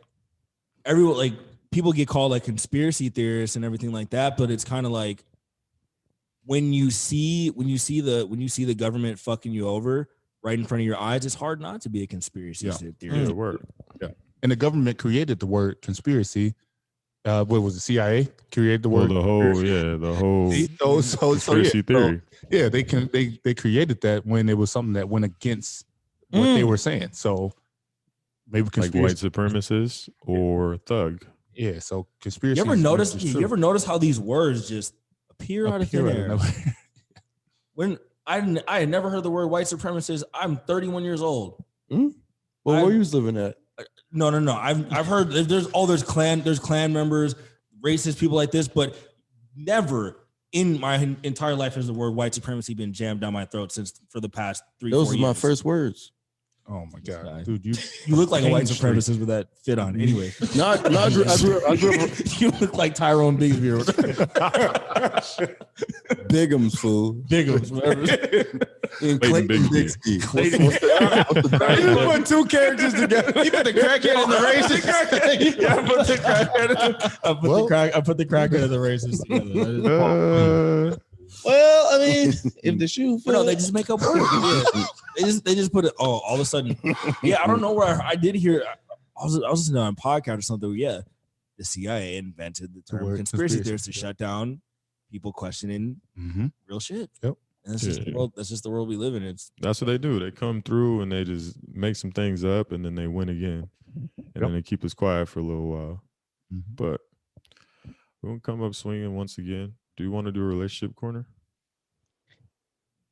Everyone, like, people get called like conspiracy theorists and everything like that, but it's kind of like when you see the government fucking you over right in front of your eyes, it's hard not to be a conspiracy theorist. Yeah, word. Yeah. And the government created the word conspiracy. What was it? CIA created the word. The whole conspiracy theory. Yeah, they created that when it was something that went against what they were saying. So maybe conspiracy, like white supremacists or thug. Yeah, so conspiracy. You ever notice how these words just appear out of thin air? When I had never heard the word white supremacist. I'm 31 years old. Well, where you was living at? No. I've heard there's clan members, racist people like this, but never in my entire life has the word white supremacy been jammed down my throat for the past 3-4 years. Those are my first words. Oh my God, dude, you look like a white supremacist with that fit on. Anyway, I grew up. You look like Tyrone Bigsby. Bigums, fool. Bigums, whatever. In Clayton Bigsby. You put 2 characters together. You put the crackhead and the racist. Yeah, I put the crackhead and the racist together. Well, I mean, if the shoe fits. No, they just make up words. Yeah. They just put it. Oh, all of a sudden. Yeah, I don't know where I did hear. I was listening to a podcast or something. Yeah, the CIA invented the term conspiracy theorists to shut down people questioning real shit. Yep. And that's just the world. That's just the world we live in. That's what they do. They come through and they just make some things up, and then they win again, and then they keep us quiet for a little while. But we're gonna come up swinging once again. Do you want to do a relationship corner?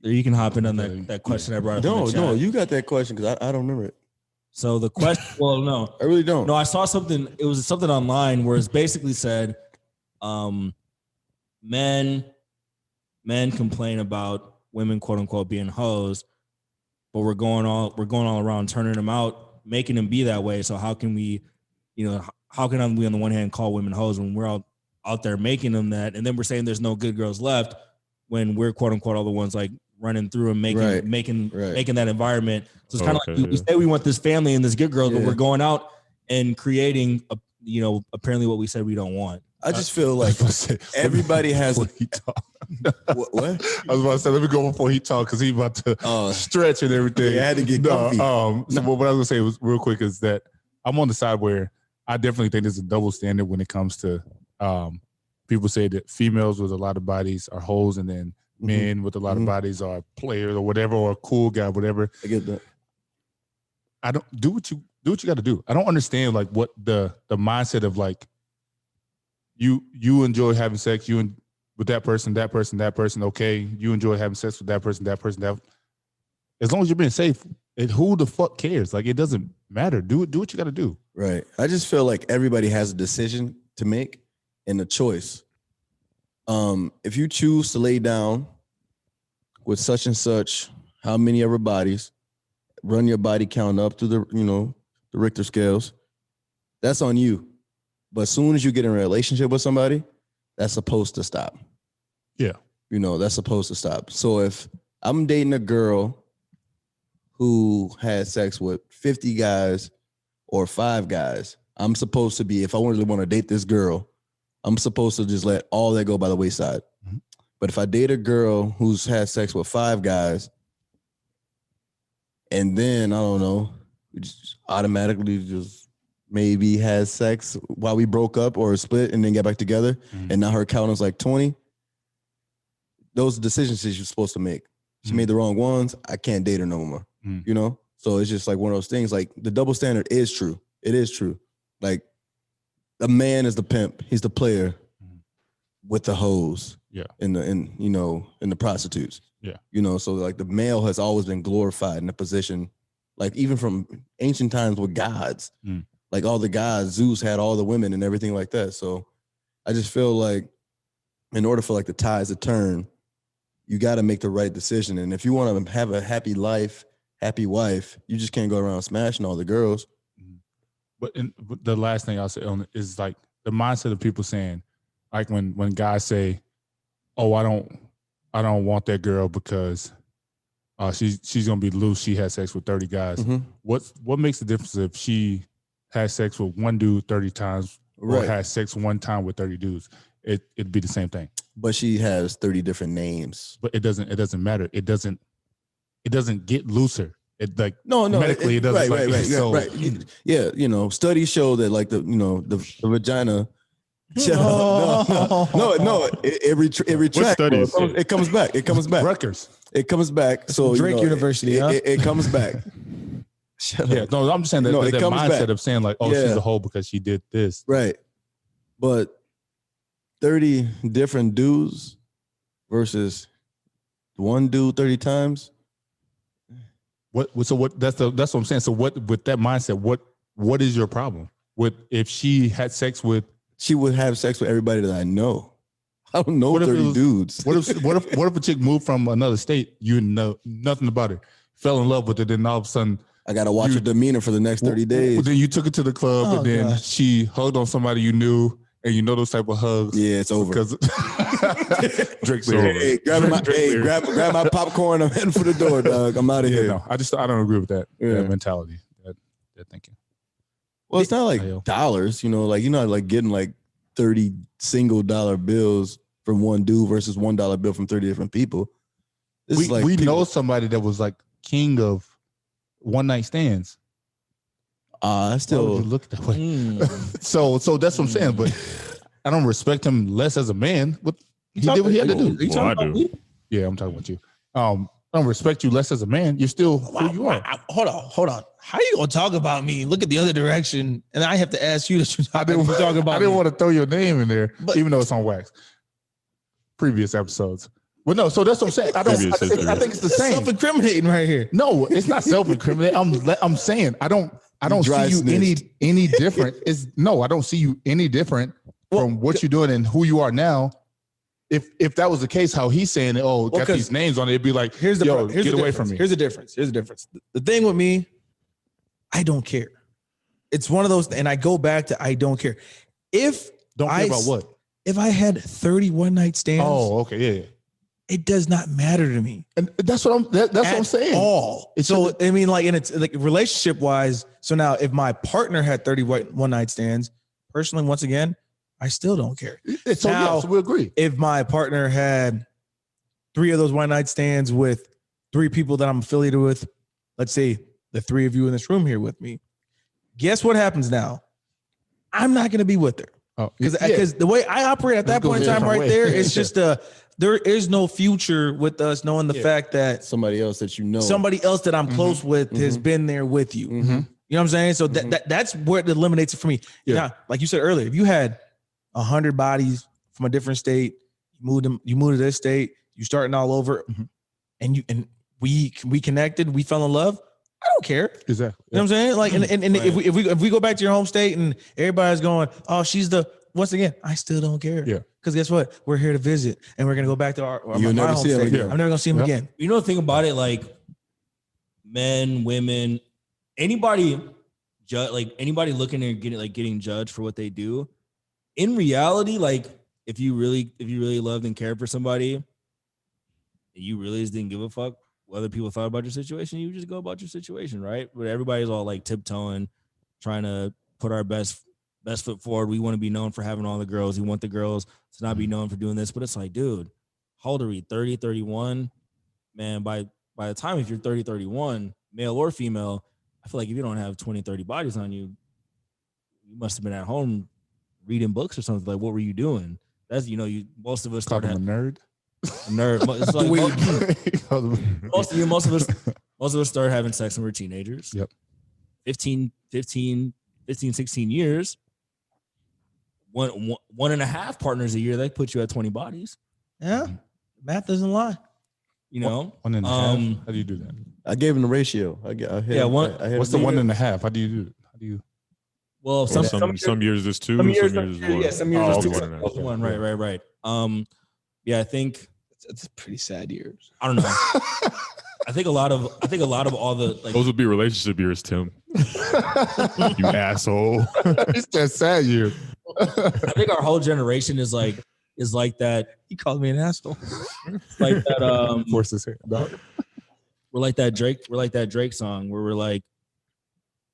You can hop in on that question I brought up. No, you got that question because I don't remember it. So the question, well, no, I really don't. No, I saw something. It was something online where it's basically said, men complain about women, quote unquote, being hoes, but we're going all around turning them out, making them be that way. So how can we how can we on the one hand call women hoes when we're out there making them that, and then we're saying there's no good girls left when we're quote unquote all the ones like running through and making that environment. So it's kind of like we say we want this family and this good girl, but we're going out and creating apparently what we said we don't want. I just feel like everybody has a what? I was about to say, let me go before he talk because he's about to stretch and everything. Yeah, I had to get comfy. So what I was gonna say was real quick is that I'm on the side where I definitely think there's a double standard when it comes to people say that females with a lot of bodies are hoes and then men with a lot of bodies are players or whatever, or a cool guy, whatever. I get that. I don't do what you got to do. I don't understand like what the mindset of like you enjoy having sex, with that person. Okay, you enjoy having sex with that person. As long as you're being safe, who the fuck cares? Like it doesn't matter. Do what you got to do. Right. I just feel like everybody has a decision to make and a choice. If you choose to lay down with such and such, how many of our bodies, run your body count up to the Richter scales, that's on you. But as soon as you get in a relationship with somebody, that's supposed to stop. Yeah. That's supposed to stop. So if I'm dating a girl who had sex with 50 guys or 5 guys, I'm supposed to be, if I really want to date this girl, I'm supposed to just let all that go by the wayside. Mm-hmm. But if I date a girl who's had sex with 5 guys, and then, I don't know, we just automatically just maybe has sex while we broke up or split and then get back together, and now her count is like 20, those decisions that you're supposed to make. She made the wrong ones. I can't date her no more. So it's just like one of those things. Like the double standard is true. It is true. Like a man is the pimp. He's the player with the hoes. Yeah. In the prostitutes. Yeah. So like the male has always been glorified in a position, like even from ancient times with gods. Like all the gods, Zeus had all the women and everything like that. So I just feel like in order for like the tides to turn, you got to make the right decision. And if you want to have a happy life, happy wife, you just can't go around smashing all the girls. But the last thing I'll say on it is like the mindset of people saying, like when guys say, "Oh, I don't want that girl because she's gonna be loose. She had sex with 30 guys." What makes the difference if she has sex with one dude 30 times or has sex one time with 30 dudes? It'd be the same thing. But she has 30 different names. But it doesn't matter. It doesn't get looser. It like no medically it doesn't right. Yeah, studies show that like the vagina. No, it retracts. It comes back. Rutgers. It comes back. So Drake University. It comes back. Yeah, no, I'm just saying that that mindset of saying like, oh, she's a hoe because she did this. Right. But 30 different dudes versus one dude 30 times. That's what I'm saying. So what with that mindset, what is your problem? With if she had sex with, she would have sex with everybody that I know. I don't know 30 dudes. What if a chick moved from another state, you know nothing about her, fell in love with her, then all of a sudden I gotta watch her demeanor for the next 30 days. Well, then you took her to the club and then she hugged on somebody you knew, and you know those type of hugs. Yeah, it's over. Because Drake's over. Hey, grab my popcorn. I'm heading for the door, dog. I'm out of here. No, I don't agree with that mentality, that thinking. Well, it's not like dollars, like you're not like getting like 30 single dollar bills from one dude versus $1 bill from 30 different people. We know somebody that was like king of one night stands. I still look that way. So that's what I'm saying. But I don't respect him less as a man. He did what he had to do. I do. Yeah, I'm talking about you. I don't respect you less as a man. You're still who you are. Hold on. How you gonna talk about me? Look at the other direction, and I have to ask you to talk about. I didn't want to throw your name in there, even though it's on wax. Previous episodes. Well, no. So that's what I'm saying. I think it's the same. Self-incriminating right here. No, it's not self-incriminating. I'm saying I don't see you any different. I don't see you any different from what you're doing and who you are now. If that was the case, how he's saying it, got these names on it, it'd be like, get away from me. Here's the difference. The thing with me, I don't care. it's one of those, and I go back to I don't care. Don't care about what? If I had 30 one night stands, Okay, yeah. it does not matter to me. And that's what I'm saying. All. So I mean, like, and it's like relationship wise. So now, if my partner had 30 one night stands, personally, once again, I still don't care. So now, so we agree. If my partner had 3 of those one night stands with 3 people that I'm affiliated with, let's say the 3 of you in this room here with me, guess what happens now? I'm not going to be with her. Because the way I operate at that point in time right there, it's just there is no future with us knowing the fact that somebody else that you know, somebody else that I'm close with has been there with you. You know what I'm saying? So that's where it eliminates it for me. Yeah. Now, like you said earlier, if you had 100 bodies from a different state, you moved to this state, you starting all over, and we connected, we fell in love. I don't care. Exactly. You know what I'm saying? Like, and Right. if we go back to your home state and everybody's going, oh, she's the, once again, I still don't care. Yeah. Because guess what? We're here to visit, and we're gonna go back to my never home see him state. again. I'm never gonna see him again. You know the thing about it, like men, women, anybody looking at getting judged for what they do. In reality, like if you really loved and cared for somebody, and you really just didn't give a fuck what other people thought about your situation, you just go about your situation, right? But everybody's all like tiptoeing, trying to put our best foot forward. We want to be known for having all the girls. We want the girls to not be known for doing this. But it's like, dude, how old are we? 30, 31? Man, by the time if you're 30, 31, male or female, I feel like if you don't have 20, 30 bodies on you, you must have been at home reading books or something. Like, what were you doing? That's, most of us Called start him a nerd. nerd. It's like most of us start having sex when we're teenagers. Yep. 15, 16 years. One and a half partners a year, that put you at 20 bodies. Yeah, math doesn't lie. You know, 1.5. How do you do that? I gave him the ratio. I hit What's the 1.5? How do you do it? How do you? Well, some years is 2, some years is 1. Yeah, some years is 2. 1.5. One, right. Yeah, I think It's pretty sad years. I don't know. I think a lot of all the like Those would be relationship years, Tim. You asshole. It's that sad year. I think our whole generation is like that. He called me an asshole. Like that. Force his hand, dog. We're like that Drake song where we're like,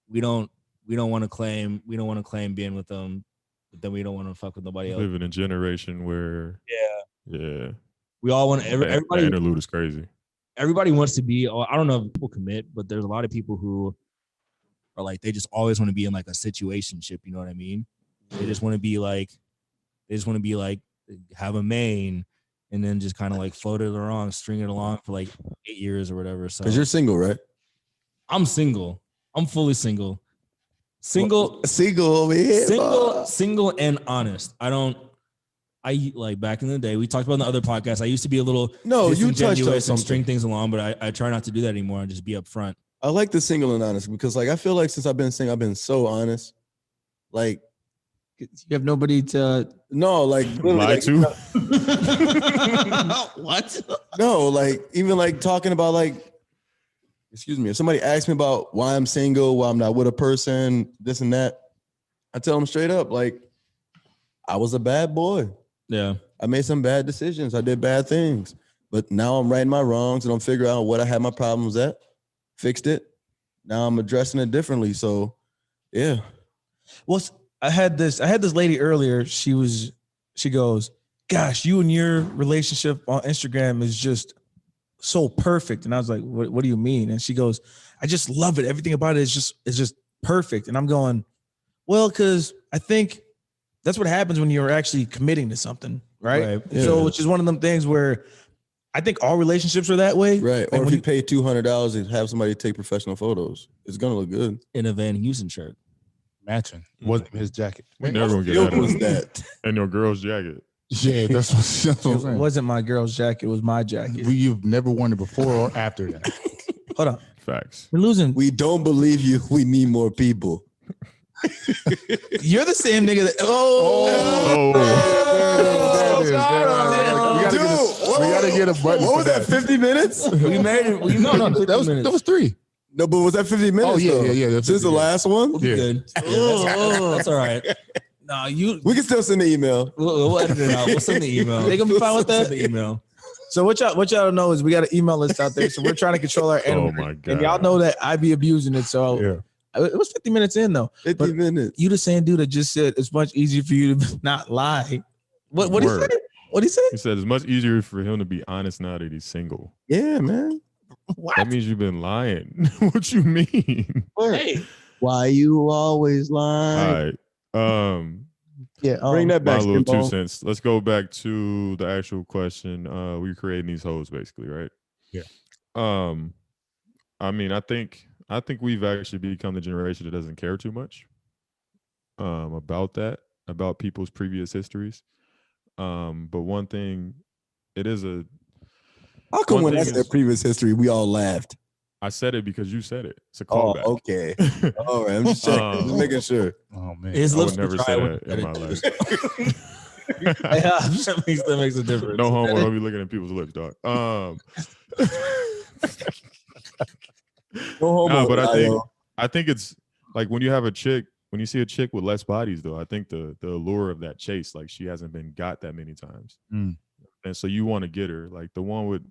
we don't want to claim being with them, but then we don't want to fuck with nobody else. Live in a generation where yeah. We all want everybody. The interlude is crazy. Everybody wants to be. I don't know if people commit, but there's a lot of people who are like they just always want to be in like a situationship. You know what I mean? They just want to be like, have a main, and then just kind of like float it along, string it along for like 8 years or whatever. So because you're single, right? I'm single. I'm fully single. Single over here. Single and honest. I like back in the day, we talked about in the other podcast. I used to be a little you touched on and something. string things along, but I try not to do that anymore and just be upfront. I like the single and honest because like I feel like since I've been single, I've been so honest. Like You have nobody to no, like Lie to? what? No, like even like talking about like, excuse me, if somebody asks me about why I'm single, why I'm not with a person, this and that, I tell them straight up, like, I was a bad boy. Yeah. I made some bad decisions. I did bad things. But now I'm righting my wrongs and I'm figuring out what I had my problems at, fixed it. Now I'm addressing it differently. So yeah. Well, I had this lady earlier. She goes, gosh, you and your relationship on Instagram is just so perfect. And I was like, what do you mean? And she goes, I just love it. Everything about it is just perfect. And I'm going, well, because I think that's what happens when you're actually committing to something, right? Yeah. So, which is one of them things where I think all relationships are that way. Right. Like Or if you pay $200 to have somebody take professional photos, it's going to look good. In a Van Heusen shirt. Matching. Wasn't his jacket. We never gonna get What that. was that? And your girl's jacket. Yeah, that's what I'm It saying. wasn't my girl's jacket. It was my jacket. You've never worn it before or after that. Hold on. Facts. We're losing. We don't believe you. We need more people. You're the same nigga that. We gotta get a button. What was that? 50 minutes? We made it. No, that was 3. No, but was that 50 minutes? Oh yeah, though? yeah. Since the last one, We'll be Yeah. good. Yeah, that's all right. No, we can still send the email. We'll edit it out. We'll send the email. They gonna be fine with that? Send the email. So what y'all don't know is we got an email list out there. So we're trying to control our Oh animal. my god! And y'all know that I be abusing it. So Yeah. it was 50 minutes in though. 50 But minutes. You the same dude that just said it's much easier for you to not lie. What he Word. say? What he say? He said it's much easier for him to be honest now that he's single. Yeah, man. What? That means you've been lying. What you mean? Hey. Why you always lie? All right. Yeah. Bring that My back, little Skimbo. 2 cents. Let's go back to the actual question. We're creating these hoes, basically, right? Yeah. I mean, I think we've actually become the generation that doesn't care too much about that, about people's previous histories. But one thing, it is a. How come one when thing I said is- previous history, we all laughed? I said it because you said it. It's a Oh, callback. okay. All right, I'm just checking, just making sure. Oh man. His I lips would never were say dry when that he in my said life. it. Yeah, that makes a difference. No homo. I'll be looking at people's lips, dog. No homo, Nah, but Io. I think it's like when you have a chick, when you see a chick with less bodies, though, I think the allure of that chase, like she hasn't been got that many times. Mm. And so you want to get her. Like the one with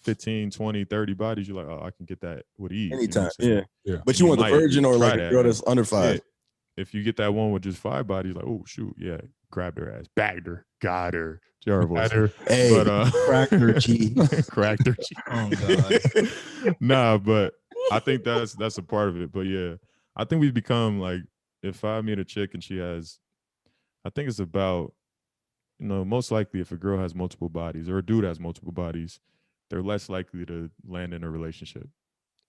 15, 20, 30 bodies, you're like, oh, I can get that with ease. Anytime, You know what I'm yeah. Yeah. But you want the might virgin or try like a that, girl man. that's under 5? Yeah. If you get that one with just 5 bodies, like, oh shoot, yeah, grabbed her ass, bagged her, got her. Terrible. Hey, But cracked her cheek. cracked her cheek. Oh god. Nah, but I think that's a part of it. But yeah, I think we've become like, if I meet a chick and she has, I think it's about, most likely if a girl has multiple bodies or a dude has multiple bodies, they're less likely to land in a relationship,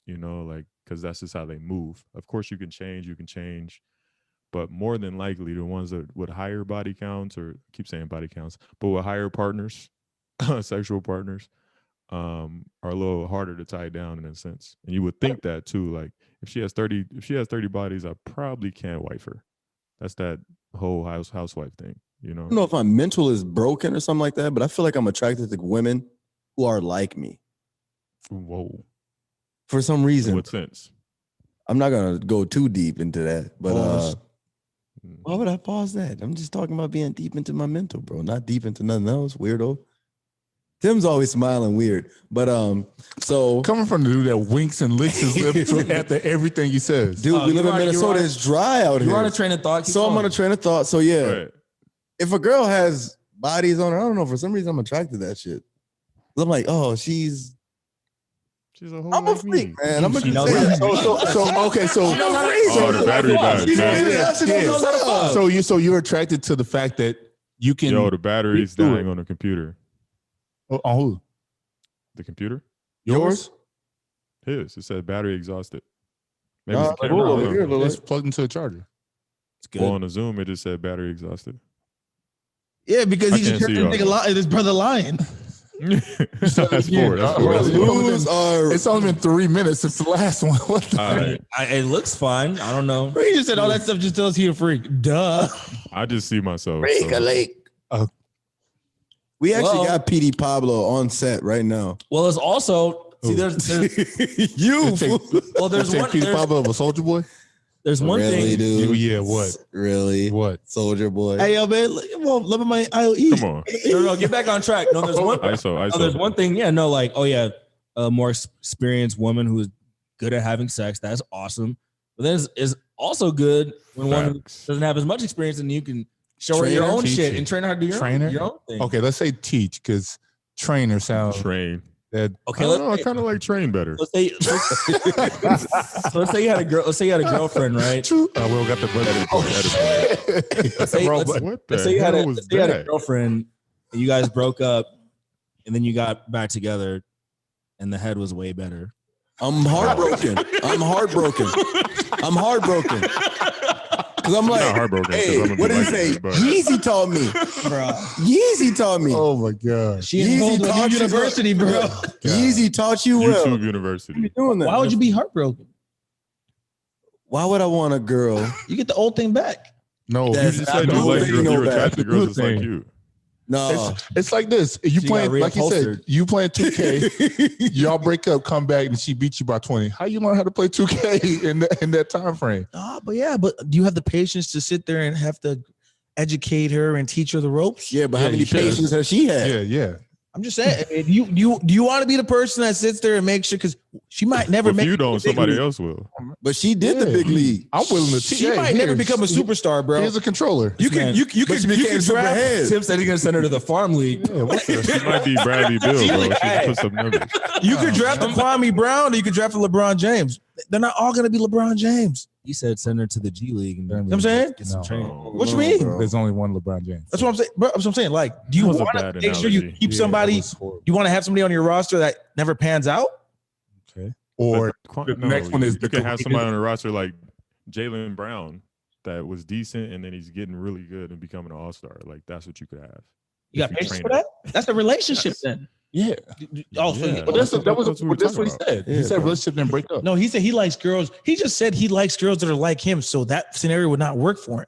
like, because that's just how they move. Of course you can change, but more than likely the ones that with higher body counts, or I keep saying body counts, but with higher partners, sexual partners, are a little harder to tie down in a sense. And you would think that too. Like if she has 30 bodies, I probably can't wife her. That's that whole housewife thing, I don't know if my mental is broken or something like that, but I feel like I'm attracted to women who are like me Whoa. for some In reason. what sense? I'm not gonna go too deep into that, but Pause. why would I pause that? I'm just talking about being deep into my mental, bro. Not deep into nothing else, weirdo. Tim's always smiling weird, but so Coming from the dude that winks and licks his lips after everything he says. dude, we you live in are- you Minnesota. are- It's dry out You're here. on a train of thought. Keep So I'm going. on a train of thought. So yeah, Right. if a girl has bodies on her, I don't know. For some reason, I'm attracted to that shit. I'm like, oh, she's She's a whole I'm a like freak, me. man. I'm a She knows freak. how to So okay, so Oh, the battery died. She man. knows that shit Yeah. knows how to fuck. so you're attracted to the fact that you can Yo, the battery's do dying it. on the computer. on who? The computer? Yours? His. It said battery exhausted. Maybe Nah, it's the like, camera. ooh, I over don't here, know. look. It's plugged into a charger. It's good. Well, on the Zoom, it just said battery exhausted. Yeah, because I he just can't heard see this y'all. nigga his brother lying. That's four. That's four. That's Blues four. are It's only been 3 minutes since the last one. What the All right. It looks fine. I don't know. He just said all that stuff just tells he a freak. Duh. I just see myself. Break a so- lake. Oh. We actually Well- got PD Pablo on set right now. Well, it's also see. Ooh. There's You Take- well, there's Take one. Peter There's, Pablo of a Soldier Boy? there's one really, thing. dude? Yeah, what? Really? What? Soldier boy. Hey, yo, man, well, love my IOE. Come on. No, get back on track. No, there's one. ISO. No, there's one thing. Yeah, no, like, oh yeah, a more experienced woman who is good at having sex. That's awesome. But then it's also good when one Facts. doesn't have as much experience and you can show her Train your her, own teach shit her. and train her how to do Trainer? your own thing. Okay, let's say teach, because trainer sounds Train. that Okay, I don't know. I let's say, kind of like train better. let's say so let's say you had a girl. Let's say you had a girlfriend, right? we all got the brother. Let's say, let's, What let's the say you had hell a, was let's say you had a that? girlfriend and you guys broke up and then you got back together and the head was way better. I'm heartbroken. I'm heartbroken. I'm heartbroken. Because I'm I'm like, not heartbroken. 'cause hey, I'm gonna what be did he like say? it, but- Yeezy taught me. Bro. Yeezy taught me. Oh my god. She Yeezy enrolled taught at you university, bro. Yeezy taught you well. YouTube What are University. you doing that? Why would you be heartbroken? Why would I want a girl? You get the old thing back. No, You That's just said the you whole like thing, girls. you know You're that. attracted to girls just like Thing. you. No. It's like this. You She playing, got like you said, reupholstered. you playing 2K, y'all break up, come back, and she beat you by 20. How you learn how to play 2K in that time frame? But do you have the patience to sit there and have to educate her and teach her the ropes? Yeah, but Yeah, how many you should. patience has she had? Yeah. I'm just saying. Do you want to be the person that sits there and makes sure? Because she might never If make. you it to don't, the big somebody league. else will. But she did the Yeah. big league. I'm willing to teach. She might never become a superstar, bro. Here's a controller. You can Man. you But can she you became can super draft. head. Tim said he's gonna send her to the farm league. Yeah, what's that? She might be Bradley Bill, bro. She can put some numbers. You could draft a Kwame Brown, or you could draft a LeBron James. They're not all going to be LeBron James. He said send her to the G League. And know what I'm saying? Get some No. training. What you mean? bro. There's only one LeBron James. That's what I'm saying. Bro, that's what I'm saying. Like, do you That was a want to bad make sure you analogy. keep Yeah, somebody? that was horrible. You want to have somebody on your roster that never pans out? Okay. Or the next one is you the can have greatest- somebody on the roster like Jaylen Brown that was decent, and then he's getting really good and becoming an all-star. Like that's what you could have. You got If patience train for her. that? That's a relationship then. Yeah. Oh, so Yeah. But that's what we were that's what he talking about. said. He Yeah, said bro. relationship didn't break up. no, he said he likes girls. He just said he likes girls that are like him. So that scenario would not work for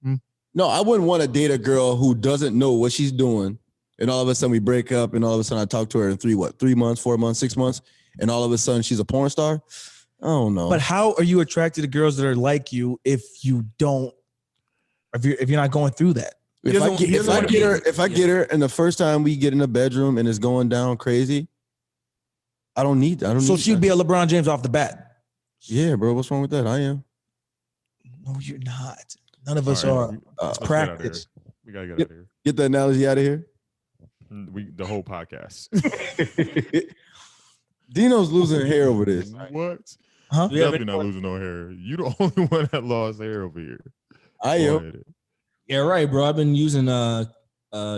him. No, I wouldn't want to date a girl who doesn't know what she's doing. And all of a sudden we break up, and all of a sudden I talk to her in 3 months, 4 months, 6 months, and all of a sudden she's a porn star. I don't know. But how are you attracted to girls that are like you if you don't? If you're not going through that? if I get her, and the first time we get in the bedroom and it's going down crazy, I don't need that. I don't So need she'd that. be a LeBron James off the bat. Yeah, bro. What's wrong with that? I am. No, you're not. None of us All are. right, It's let's get out of practice. here. We gotta get out of here. Get the analogy out of here. The whole podcast. Dino's losing hair over this. What? Huh? Do we have Definitely not any- losing no hair. You the only one that lost hair over here. I Go am. ahead. Yeah, right, bro. I've been using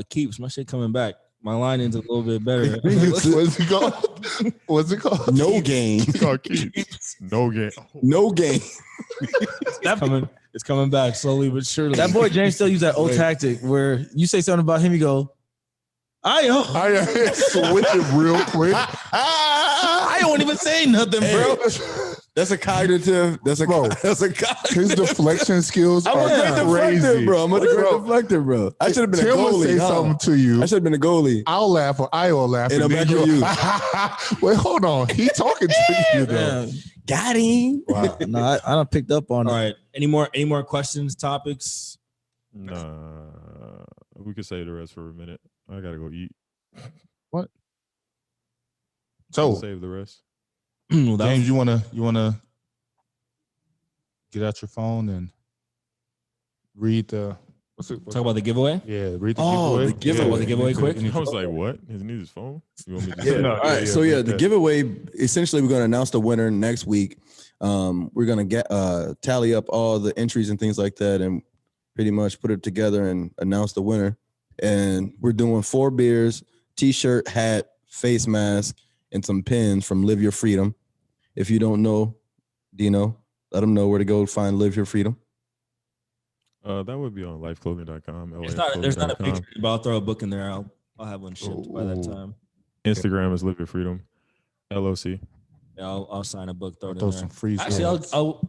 Keeps. My shit coming back. My lining's a little bit better. What's it called? What's it called? No game. It's called Keeps. No game. No game. It's coming back slowly but surely. That boy James still use that old Wait. tactic where you say something about him, you go, I Switch it real quick. I don't even say nothing, bro. That's a cognitive. That's a Bro, That's a cognitive. His deflection skills I'm a great are deflector, crazy. bro. I'm a great Bro, deflector, bro. I should have been a Tim will say goalie. Huh? something to you. I should have been a goalie. I'll laugh or I'll laugh. And I'm then back on you'll- you. Wait, hold on. He talking to you though. Yeah. Got him. Wow. No, I don't picked up on All it. right. Any more questions, topics? Nah. We could save the rest for a minute. I gotta go eat. So Save the rest. Well, that was- James, you wanna get out your phone and read the talk about the giveaway. read the Oh, giveaway. the giveaway. About the giveaway quick? I was like, what? His needs his phone? You want me to Yeah. say No, All right. yeah, So yeah, the yeah. giveaway. Essentially, we're going to announce the winner next week. We're going to get tally up all the entries and things like that, and pretty much put it together and announce the winner. And we're doing 4 beers, T-shirt, hat, face mask, and some pins from Live Your Freedom. If you don't know, Dino, let them know where to go find Live Your Freedom. That would be on lifeclothing.com. There's not a LAFclothing.com. picture, but I'll throw a book in there. I'll have one shipped by that Ooh. time. Instagram is Live Your Freedom. LOC. Yeah, I'll sign a book. Throw it Throw in some there. free. Actually, swag.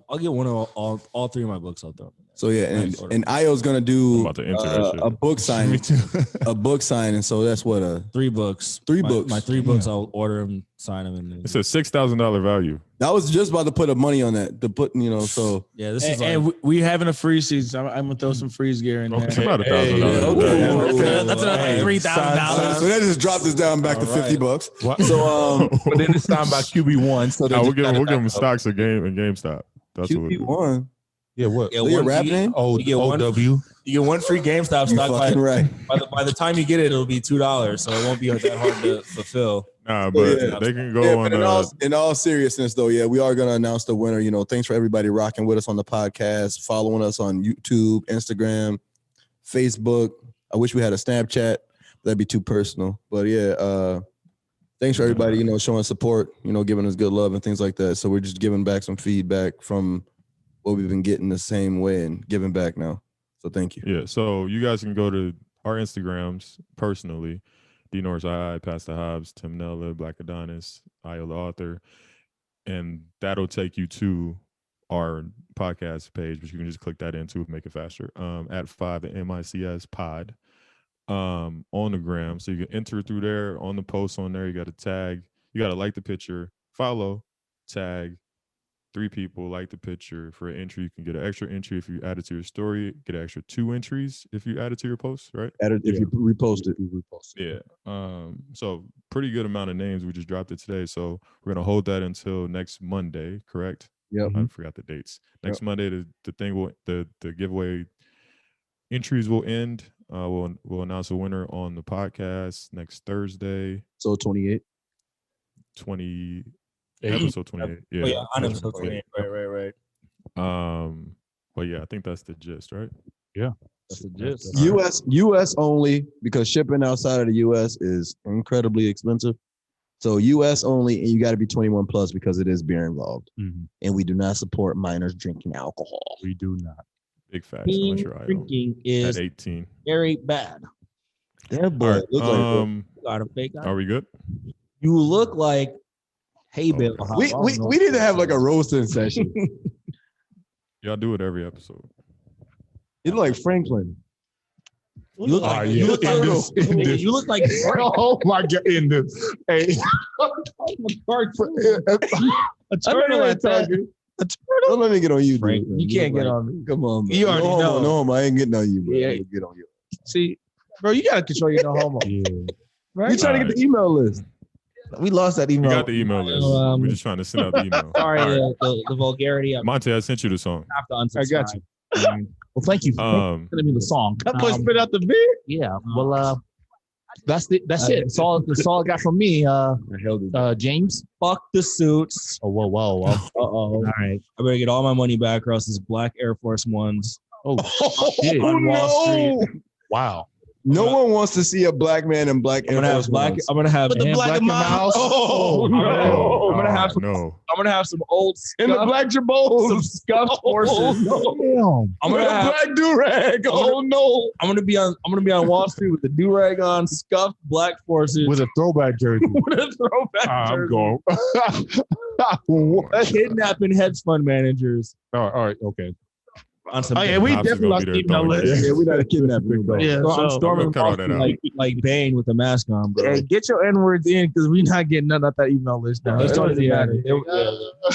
I'll get one of all 3 of my books. I'll throw. So yeah, Nice. and Io's gonna I'm do about to enter that shit. a book Me signing, too. a book signing. So that's what 3 books. 3 My- books. My 3 books. I'll order them, sign them, and It's a $6,000 value. I was just about to put up money on that. To put, so yeah, this is And, like, we having a freeze season. I'm gonna throw some freeze gear in Okay, it's there. about $1,000. okay. value. That's another Hey, $3,000. so that just dropped us down back to All right. $50. What? So But then it's signed by QB1. So Nah, they we'll just give got we'll it give them back up. stocks at GameStop. That's what we'll do. QB1. Yeah, what? yeah, Is your one- rap you- name? Oh, you get one- OW. You get 1 free GameStop You stock fucking right. by the time you get it, it'll be $2, so it won't be that hard to fulfill. Nah, but yeah. they can go Yeah, on. but in all seriousness, though, yeah, we are gonna announce the winner. Thanks for everybody rocking with us on the podcast, following us on YouTube, Instagram, Facebook. I wish we had a Snapchat. That'd be too personal. But yeah, thanks for everybody, showing support, giving us good love and things like that. So we're just giving back some feedback from what we've been getting the same way and giving back now. So thank you. Yeah, so you guys can go to our Instagrams personally. D Norris I, Pastor Hobbs, Tim Nella, Black Adonis, Io the author, and that'll take you to our podcast page, but you can just click that in too, make it faster. At 5 the MICS pod on the gram. So you can enter through there on the post on there. You got to tag, you got to like the picture, follow, tag 3 people, like the picture. For an entry, you can get an extra entry if you add it to your story, get an extra 2 entries if you add it to your post, right? If you repost it. Yeah. So pretty good amount of names. We just dropped it today. So we're going to hold that until next Monday, correct? Yep. I forgot the dates. Next Monday, the thing will, the giveaway entries will end. We'll announce a winner on the podcast next Thursday. So 28. Episode 28. Yeah. Oh, yeah, on episode 28. Right. But yeah, I think that's the gist, right? Yeah. That's the gist. US only, because shipping outside of the US is incredibly expensive. So US only, and you got to be 21 plus because it is beer involved. Mm-hmm. And we do not support minors drinking alcohol. We do not. Big facts. Unless you're idle. Drinking is at 18. very bad. That boy looks Got a fake eye. Are we good? You look like Hey Okay. Bill. we need to have like a roasting session. Y'all do it every episode. You look like Franklin. You look like you look like this. You look like Oh my God! In this, hey, a turtle at that. Don't let me get on you, Franklin, dude. you can't get on me. Come on, man. You already know. No homo. I ain't getting on you, bro. Yeah. I'm gonna get on you. See, bro, you gotta control your no homo. yeah. Right? We trying to get the email list. We lost that We email. got the email list. We're just trying to send out the email. Sorry, All right. the vulgarity. I Monte, I sent you the song. have to unsubscribe. I got you. Well, thank you for sending me the song. That boy spit out the beer. Yeah. Well, that's it. That's That's all I got from me. James. Fuck the suits. Oh, whoa. Uh-oh. All right. I better get all my money back or else these black Air Force Ones. Oh, shit. On Wall Street. Wow. No one wants to see a black man in black I'm Air gonna have Force black. Ones. I'm gonna have Put the black in my house. Oh, No. I'm gonna have some. No. I'm gonna have some old In the scuffed, black some jabos. scuffed horses. Damn. I'm With gonna a have. black do-rag. Oh, no. I'm gonna be on Wall Street with the do-rag on, scuffed black forces With a throwback jersey. with a throwback I'm jersey. going. Kidnapping hedge fund managers All right. Okay. on some. Oh, yeah, we Cops is definitely gonna lost be the there email throwing list. shit. Yeah, we got to kidnap him, bro. Yeah. So I'm So, storming cut all Wall that Street out. like Bane with a mask on, bro. Hey, get your N words in because we're not getting none of that email list now. Let's It talk doesn't to the matter. admin.